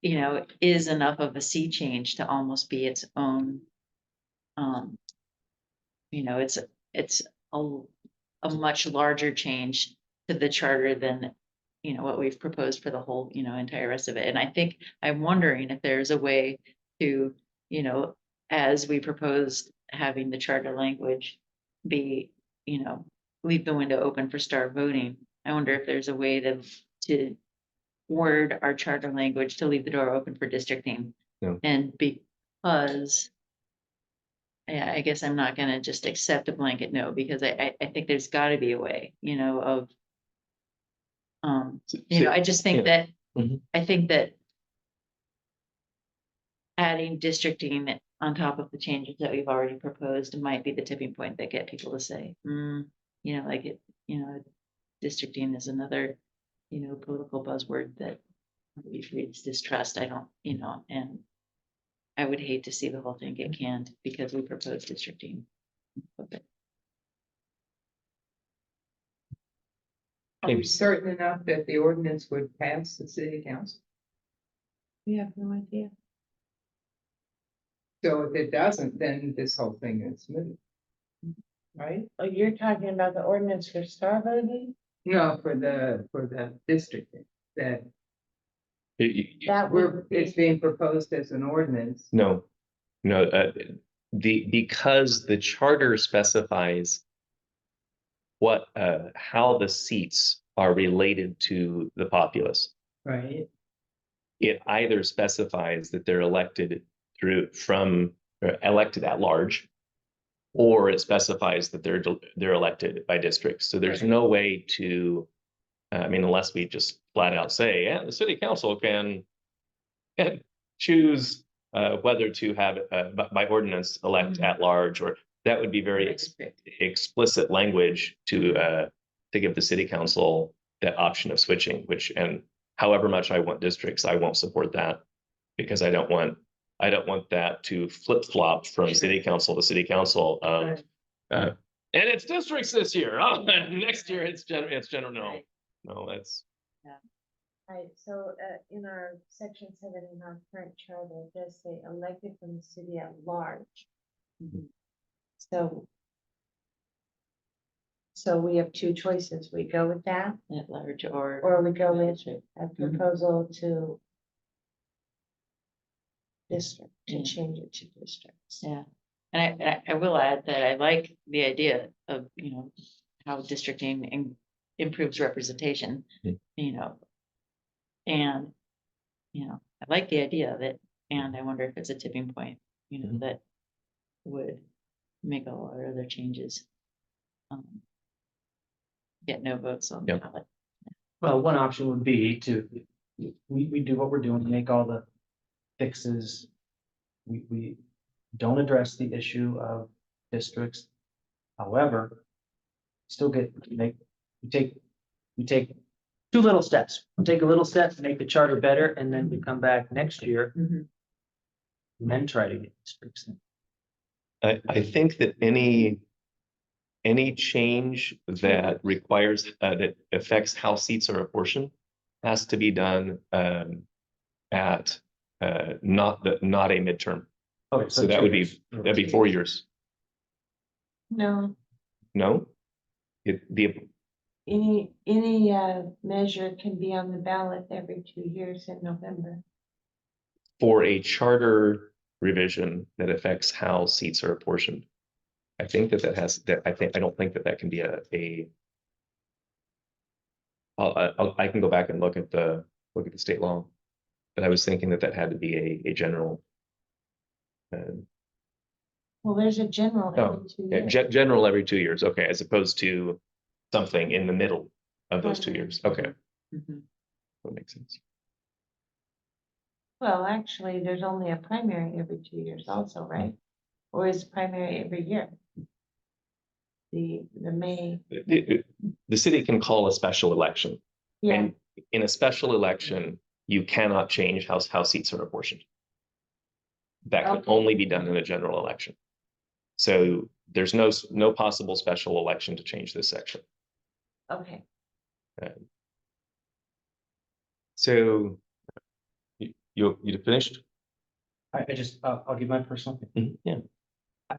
is enough of a sea change to almost be its own. It's a much larger change to the charter than, what we've proposed for the whole, entire rest of it. And I think I'm wondering if there's a way to, as we proposed having the charter language be, leave the window open for star voting. I wonder if there's a way to word our charter language to leave the door open for districting. No. And because I guess I'm not gonna just accept a blanket no, because I think there's gotta be a way, of. I just think that, Mhm. I think that. Adding districting on top of the changes that we've already proposed might be the tipping point that get people to say, like it, districting is another, political buzzword that breeds distrust. I don't, and I would hate to see the whole thing get canned because we proposed districting. Okay. Are we certain enough that the ordinance would pass the city council? We have no idea. So if it doesn't, then this whole thing is moot. Right? Oh, you're talking about the ordinance for star voting? No, for the district that That would it's be, being proposed as an ordinance. No, because the charter specifies what, how the seats are related to the populace. Right. It either specifies that they're elected elected at large, or it specifies that they're elected by districts. So there's no way to, unless we just flat out say, yeah, the city council can choose whether to have by ordinance elect at large, or that would be very explicit language to give the city council that option of switching. And however much I want districts, I won't support that because I don't want that to flip flop from city council to city council. And it's districts this year. Oh, next year it's general. No, that's. right, so in our section 7 in our current charter, it does say elected from the city at large. So we have 2 choices. We go with that, At large or. or we go with a proposal to district, to change it to districts. Yeah, and I will add that I like the idea of, how districting improves representation, and, I like the idea of it, and I wonder if it's a tipping point, that would make a lot of other changes. Get no votes on the Yep. ballot. Well, one option would be to, we do what we're doing, make all the fixes. We don't address the issue of districts. However, still we take two little steps. We take a little step to make the charter better, and then we come back next year Mhm. and then try to get districts in. I think that any change that requires, that affects how seats are apportioned has to be done, at, not a midterm. Okay, So that'd be 4 years. No, No? any measure can be on the ballot every 2 years in November. For a charter revision that affects how seats are apportioned. I think I don't think that can be I can go back and look at the state law. But I was thinking that had to be a general. Well, there's a general Oh, every 2 yeah, years. general every 2 years, okay, as opposed to something in the middle of those 2 years, okay, Mhm. that makes sense. Well, actually, there's only a primary every 2 years also, right? Or is primary every year? The May, The city can call a special election, yeah, and in a special election, you cannot change how seats are apportioned. That can Okay. only be done in a general election. So there's no possible special election to change this section. okay. So you finished? I'll give my personal opinion. Yeah.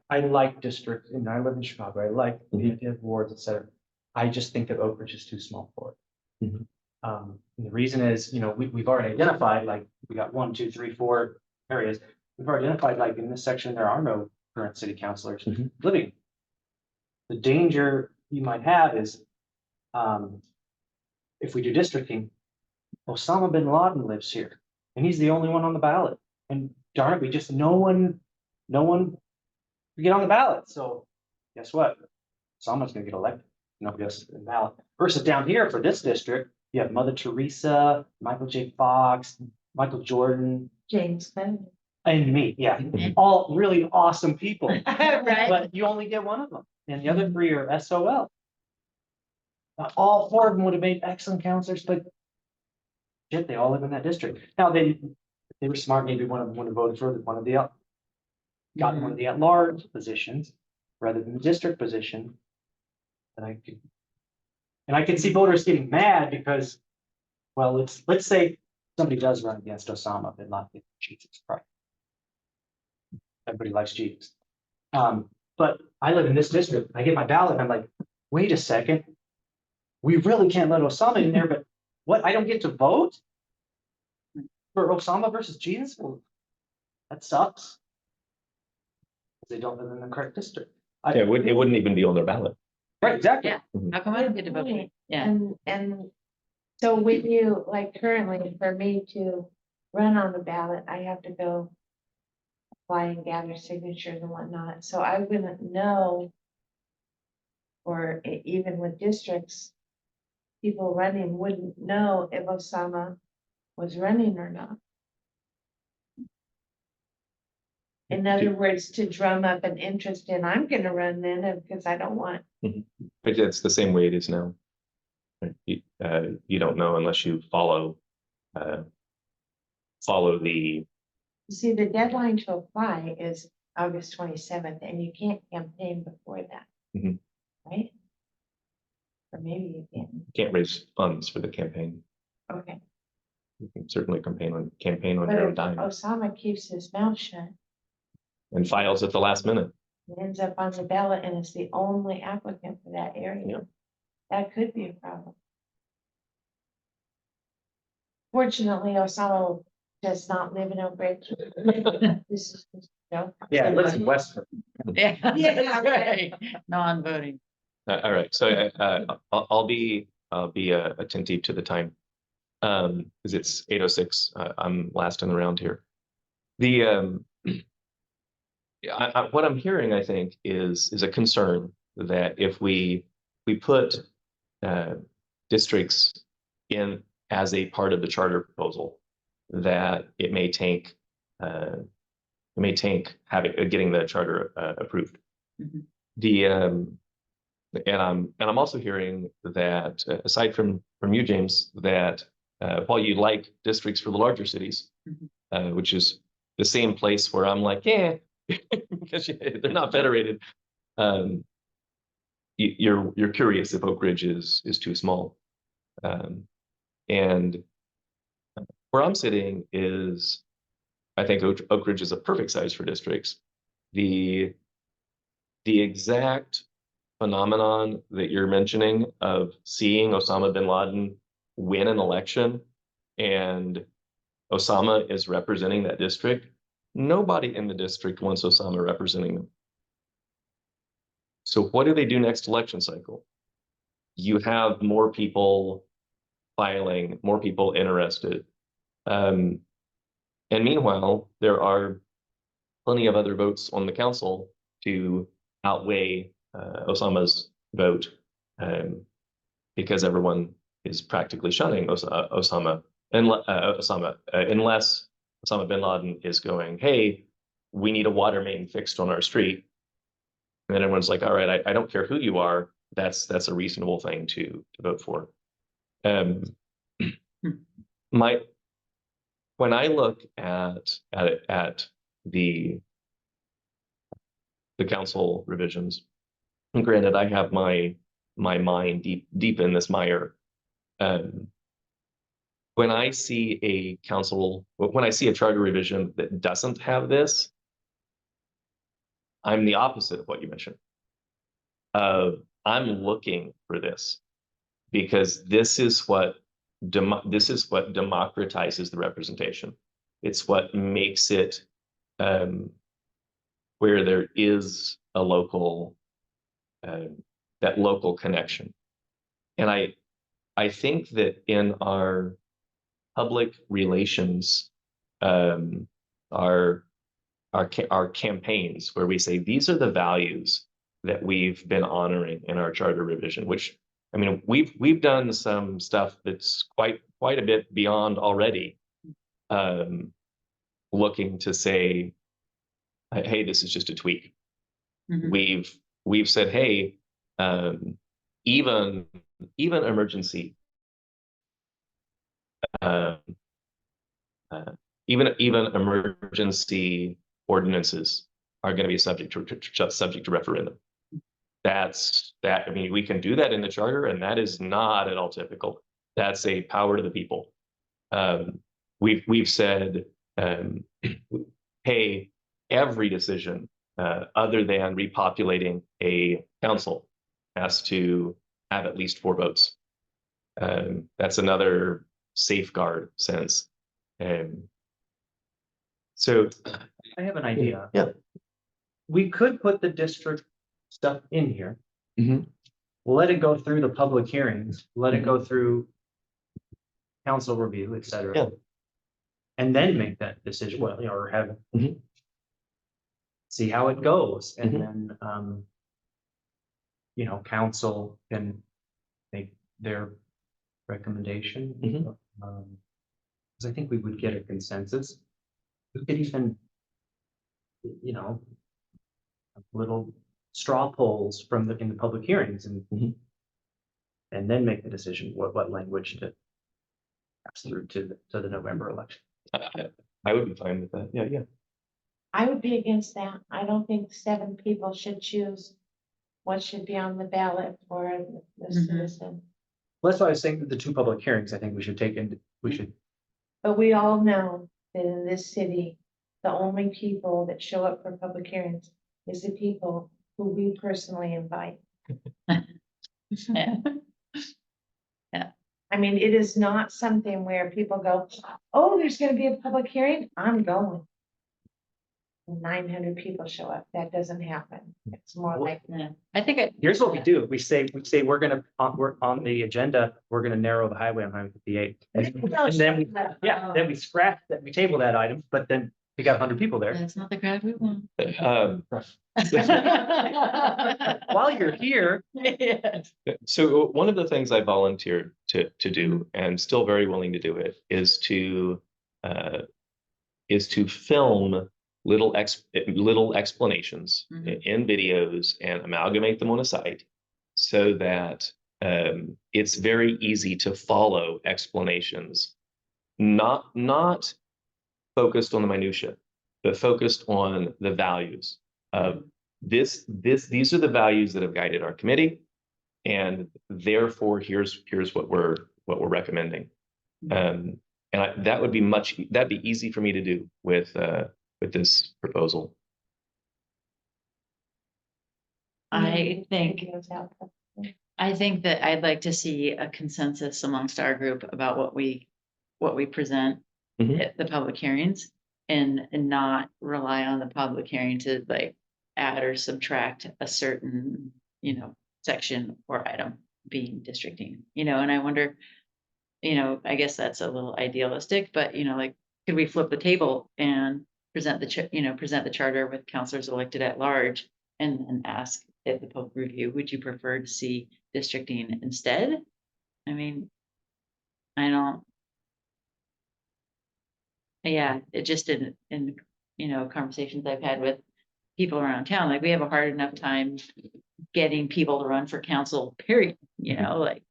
I like districts, and I live in Chicago. I like the idea of wards, et cetera. I just think that Oak Ridge is too small for it. Mhm. And the reason is, we've already identified, like, we got 1, 2, 3, 4 areas. We've already identified, like, in this section, there are no current city councilors Mhm. living. The danger you might have is, if we do districting, Osama bin Laden lives here, and he's the only one on the ballot. And darn it, no one could get on the ballot. So guess what? Osama's gonna get elected. Nobody else is on the ballot. Versus down here for this district, you have Mother Teresa, Michael J. Fox, Michael Jordan, James Clement. and me. Yeah, all really awesome people. Right? But you only get one of them, and the other 3 are SOL. Now, all 4 of them would have made excellent counselors, but shit, they all live in that district. Now, if they were smart, maybe one of them would have voted for one of the, gotten one of the at-large positions rather than the district position. And I can see voters getting mad because, well, let's say somebody does run against Osama bin Laden. Jesus Christ. Everybody likes Jesus. But I live in this district. I get my ballot and I'm like, wait a second. We really can't let Osama in there, but what? I don't get to vote for Osama versus Jesus? Well, that sucks. They don't live in the correct district. Yeah, it wouldn't even be on their ballot. Right, exactly. Yeah. How come I don't get to vote? Right. Yeah. And so when you, like currently, for me to run on the ballot, I have to go apply and gather signatures and whatnot, so I wouldn't know. Or even with districts, people running wouldn't know if Osama was running or not. In other words, to drum up an interest in, I'm gonna run then, because I don't want. But it's the same way it is now. Right? You don't know unless you follow the. See, the deadline to apply is August 27th, and you can't campaign before that. Mhm. Right? Or maybe you can, Can't raise funds for the campaign. okay. You can certainly campaign on But your own if dime Osama keeps his mouth shut, and files at the last minute. it ends up on the ballot and it's the only applicant for that area. Yeah. That could be a problem. Fortunately, Osama does not live in Oak Ridge. This is, Yeah, it lives in Westford. Yeah, Yeah, that's right. Non-voting. All right, so I'll be attentive to the time. Because it's 8:06. I'm last in the round here. What I'm hearing, I think, is a concern that if we put districts in as a part of the charter proposal, that it may take getting the charter approved. Mhm. The and I'm also hearing that aside from you, James, that while you like districts for the larger cities, which is the same place where I'm like, yeah, because they're not federated. You're curious if Oak Ridge is too small, and where I'm sitting is, I think Oak Ridge is a perfect size for districts. The exact phenomenon that you're mentioning of seeing Osama bin Laden win an election and Osama is representing that district, nobody in the district wants Osama representing them. So what do they do next election cycle? You have more people filing, more people interested. And meanwhile, there are plenty of other votes on the council to outweigh Osama's vote, because everyone is practically shunning Osama, unless Osama bin Laden is going, hey, we need a water main fixed on our street. And then everyone's like, all right, I don't care who you are. That's a reasonable thing to vote for. When I look at the council revisions, and granted, I have my mind deep in this mire. When I see a charter revision that doesn't have this, I'm the opposite of what you mentioned. I'm looking for this because this is what democratizes the representation. It's what makes it where there is a local that local connection. And I think that in our public relations, our campaigns where we say these are the values that we've been honoring in our charter revision, which, I mean, we've done some stuff that's quite a bit beyond already, looking to say, hey, this is just a tweak. Mhm. We've said, hey, even emergency, even emergency ordinances are going to be subject to referendum. I mean, we can do that in the charter, and that is not at all typical. That's a power to the people. We've said, hey, every decision other than repopulating a council has to have at least 4 votes. That's another safeguard sense. So I have an idea. Yeah. We could put the district stuff in here. Mhm. Let it go through the public hearings, let it go through council review, et cetera. Yeah. And then make that decision, well, you know, or have Mhm. see how it goes, and Mhm. then you know, council can make their recommendation. Mhm. Because I think we would get a consensus. We could even, you know, little straw polls in the public hearings and Mhm. and then make the decision what language to pass through to the November election. I would be fine with that. Yeah. I would be against that. I don't think 7 people should choose what should be on the ballot for the Mhm. citizen. Well, that's why I was saying that the 2 public hearings, I think we should But we all know that in this city, the only people that show up for public hearings is the people who we personally invite. Yeah. I mean, it is not something where people go, oh, there's gonna be a public hearing, I'm going. 900 people show up, that doesn't happen. It's more like, Yeah. I think here's what we do. We say we're on the agenda, we're gonna narrow the highway on Highway 58. And then we scratch that, we table that item, but then You got 100 people there. That's not the crowd we want. While you're here, Yes. So one of the things I volunteered to do, and still very willing to do it, is to film little explanations Mhm. in videos and amalgamate them on a site, so that it's very easy to follow explanations, not focused on the minutia, but focused on the values of these are the values that have guided our committee, and therefore here's what we're recommending. And that would be that'd be easy for me to do with this proposal. I think Videos out there. I think that I'd like to see a consensus amongst our group about what we present Mhm. at the public hearings, and not rely on the public hearing to like add or subtract a certain, section or item being districting, and I wonder, I guess that's a little idealistic, but like, could we flip the table and present the charter with counselors elected at large, and then ask at the public review, would you prefer to see districting instead? I mean, I don't. Yeah, it just in conversations I've had with people around town, like we have a hard enough time getting people to run for council, period, like.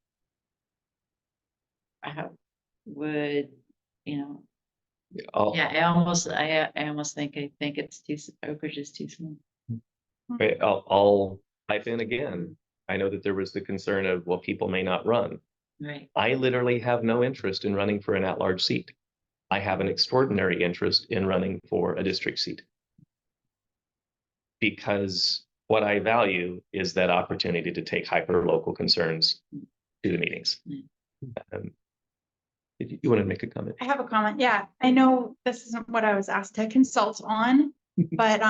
How would, I'll, yeah, I almost think, it's too, Oak Ridge is too small. right, I'll pipe in again. I know that there was the concern of, well, people may not run. Right. I literally have no interest in running for an at-large seat. I have an extraordinary interest in running for a district seat, because what I value is that opportunity to take hyper-local concerns to the meetings. You want to make a comment? I have a comment. Yeah, I know this isn't what I was asked to consult on, but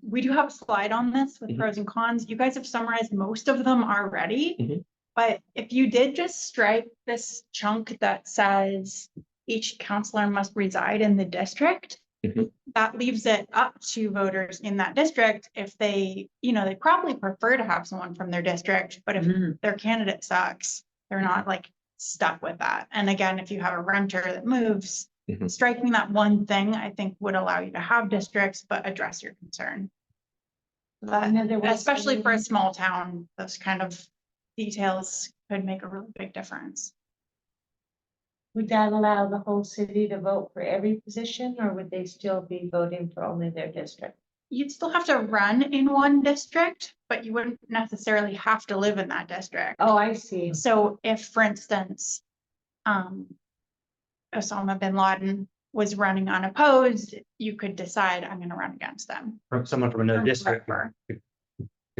we do have a slide on this with Mhm. pros and cons. You guys have summarized most of them already. Mhm. But if you did just strike this chunk that says each counselor must reside in the district, Mhm. that leaves it up to voters in that district if they, they probably prefer to have someone from their district, but if Mhm. their candidate sucks, they're not like stuck with that. And again, if you have a renter that moves, Mhm. striking that one thing, I think would allow you to have districts, but address your concern. That, Another way especially for a saying- small town, those kind of details could make a really big difference. Would that allow the whole city to vote for every position, or would they still be voting for only their district? You'd still have to run in one district, but you wouldn't necessarily have to live in that district. Oh, I see. So if, for instance, Osama bin Laden was running unopposed, you could decide, I'm gonna run against them. from someone from another Or district. whatever.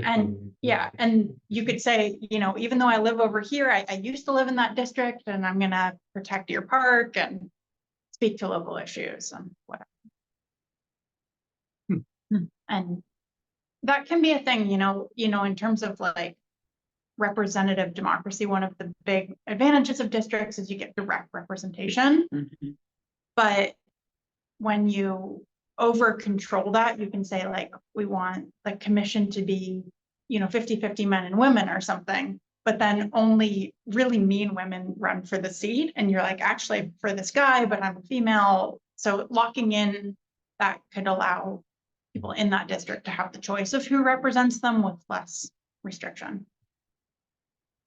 And yeah, and you could say, even though I live over here, I used to live in that district and I'm gonna protect your park and speak to local issues and whatever. And that can be a thing, in terms of like representative democracy. One of the big advantages of districts is you get direct representation. Mhm. But when you over control that, you can say like, we want the commission to be, 50-50 men and women or something, but then only really mean women run for the seat. And you're like, actually for this guy, but I'm a female. So locking in that could allow people in that district to have the choice of who represents them with less restriction.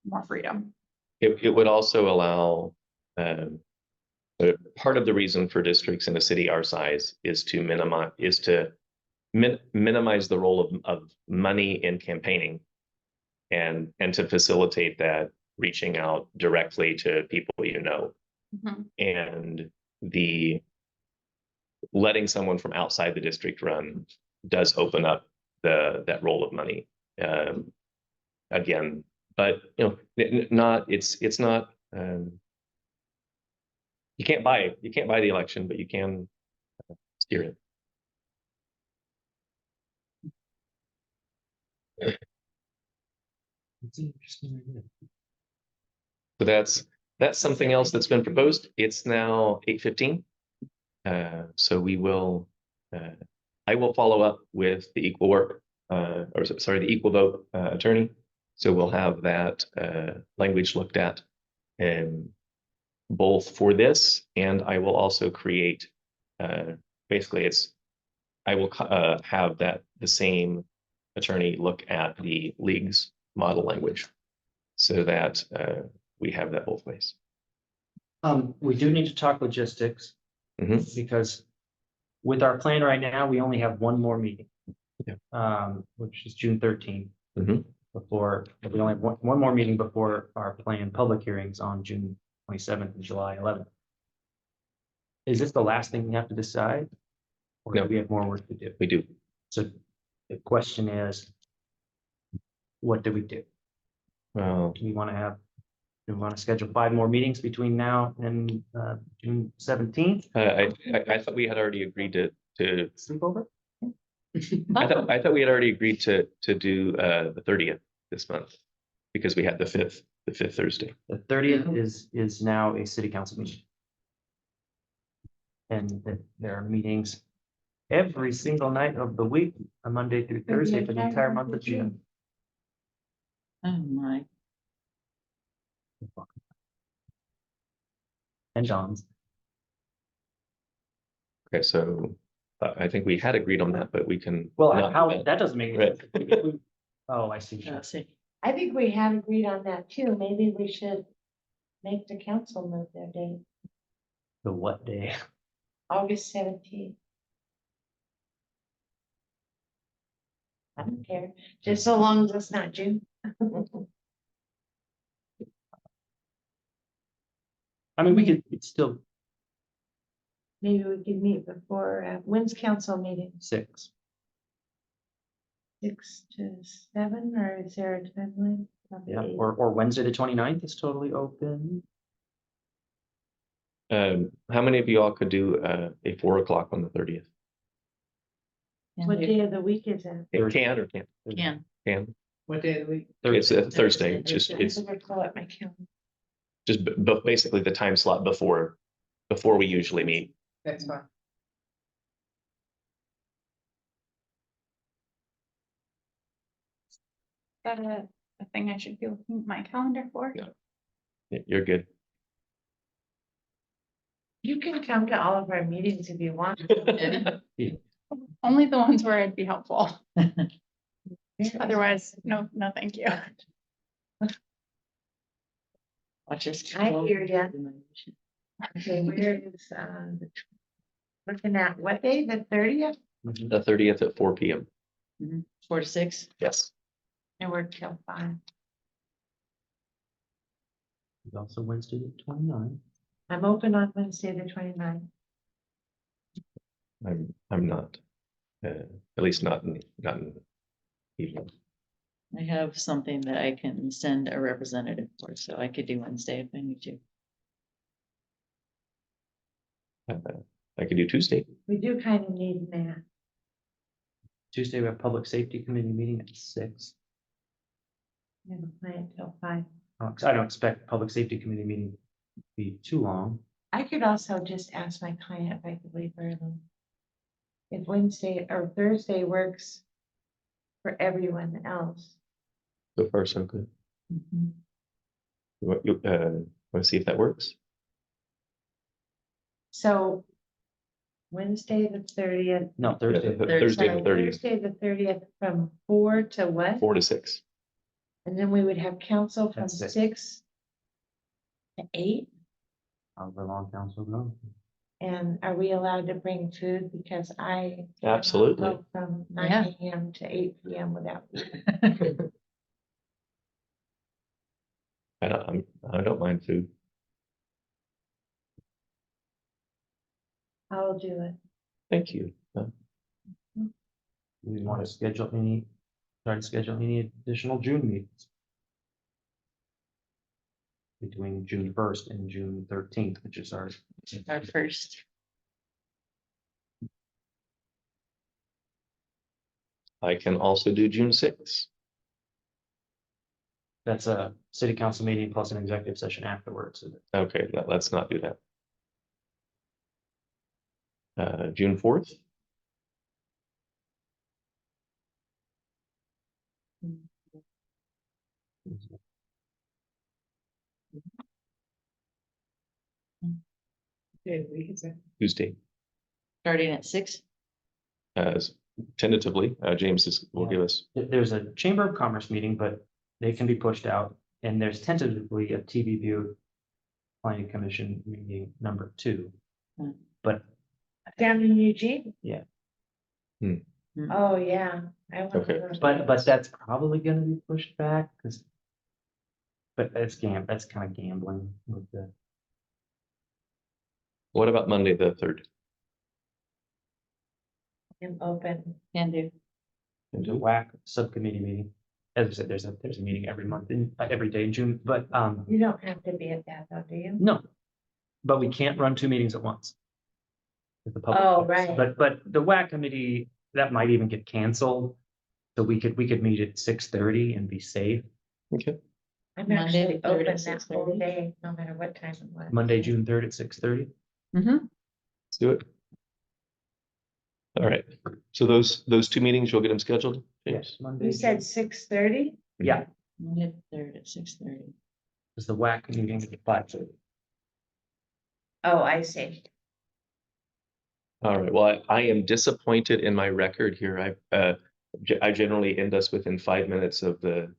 More freedom. It would also allow, part of the reason for districts in a city our size is to minimize the role of money in campaigning, and to facilitate that reaching out directly to people Mhm. and the letting someone from outside the district run does open up that role of money again, but it's not. You can't buy the election, but you can steer it. It's an interesting idea. So that's something else that's been proposed. It's now 8:15. So we will I will follow up with the equal work, the equal vote attorney. So we'll have that language looked at, both for this, and I will also create, basically I will have the same attorney look at the league's model language so that we have that both ways. We do need to talk logistics. Mhm. Because with our plan right now, we only have one more meeting. Yeah. Which is June 13th. Mhm. Before, we only have one more meeting before our planned public hearings on June 27th and July 11th. Is this the last thing we have to decide? Or No. do we have more work to do? We do. So the question is, what do we do? Well, Do we want to schedule 5 more meetings between now and June 17th? I thought we had already agreed to Sleepover? I thought we had already agreed to do the 30th this month because we had the 5th Thursday. The 30th is now a city council meeting. And there are meetings every single night of the week, a Monday through Thursday for the entire month of June. Oh, my. And John's. Okay, so I think we had agreed on that, but we can. Well, not do how, that. that doesn't make any sense. Oh, I see. Let's see. I think we had agreed on that too. Maybe we should make the council move their date, The what day? August 17th. I don't care, just so long as it's not June. I mean, we could, it's still Maybe we could meet before, when's council meeting? 6. 6 to 7, or is there a timeline? Probably Yeah, 8. or Wednesday, the 29th is totally open. How many of you all could do a 4 o'clock on the 30th? What day of the week is it? It can or can't? Can. What day of the week? It's a Thursday. Thursday. It's just, I it's better pull up my calendar. just basically the time slot before we usually meet. That's fine. Is that a thing I should be looking at my calendar for? Yeah. You're good. You can come to all of our meetings if you want. Only the ones where it'd be helpful. Otherwise, no, thank you. Watch us. I hear ya. Okay, where is, looking at what day, the 30th? The 30th at 4 p.m. 4 to 6. Yes. I work till 5. It's also Wednesday, the 29th. I'm open on Wednesday, the 29th. I'm not, at least not in the evening. I have something that I can send a representative for, so I could do Wednesday if I need to. I could do Tuesday. We do kind of need that. Tuesday, we have Public Safety Committee meeting at 6. I have a plan till 5. 'Cause I don't expect Public Safety Committee meeting to be too long. I could also just ask my client if I could leave early. If Wednesday or Thursday works for everyone else. So far, so good. Mhm. Want to see if that works? So Wednesday, the 30th. No, Thursday. Yeah, Thursday the 30th, Thursday, the 30th from 4 to what? 4 to 6. And then we would have council from That's it. 6 to 8. However long council goes. And are we allowed to bring food? Because I Absolutely. go from 9 Yeah. AM to 8 PM without food. I don't mind food. I'll do it. Thank you. We want to try to schedule any additional June meetings. Between June 1st and June 13th, which is our. Our first. I can also do June 6th. That's a city council meeting plus an executive session afterwards. Okay, let's not do that. June 4th. Tuesday. Starting at 6? Tentatively, will give us, There's a Chamber of Commerce meeting, but they can be pushed out. And there's tentatively a TV View Planning Commission meeting number 2. Hmm. But Down in Eugene? Yeah. Hmm. Oh, yeah. I went Okay. to those but meetings. that's probably gonna be pushed back because. But that's kind of gambling with the. what about Monday, the 3rd? I'm open. Can do. There's a WAC subcommittee meeting. As I said, there's a meeting every month every day in June, but You don't have to be at that though, do you? no. But we can't run 2 meetings at once. With the public. Oh, votes. right. But the WAC committee, that might even get canceled. So we could meet at 6:30 and be safe. Okay, I'm Monday actually the 3rd open at that whole 6:30? day, no matter what time it was. Monday, June 3rd at 6:30. Mm-hmm. let's do it. All right, so those 2 meetings, you'll get them scheduled? Yes, Monday. You said 6:30? Yeah, Monday the 3rd at 6:30. because the WAC meeting at 5:30. Oh, I see. All right, well, I am disappointed in my record here. I generally end us within 5 minutes of the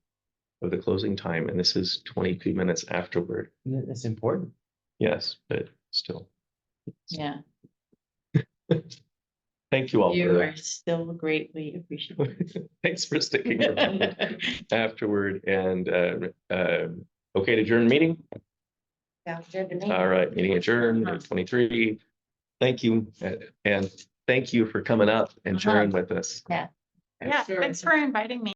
closing time, and this is 22 minutes afterward. It's important. Yes, but still. Yeah, Thank you all you for are still greatly appreciated. thanks for sticking around afterward and okay to adjourn meeting. Sounds good to me. All right, meeting adjourned at 23. Thank you, and thank you for coming up and sharing with us. Yeah. Yeah, thanks for inviting me.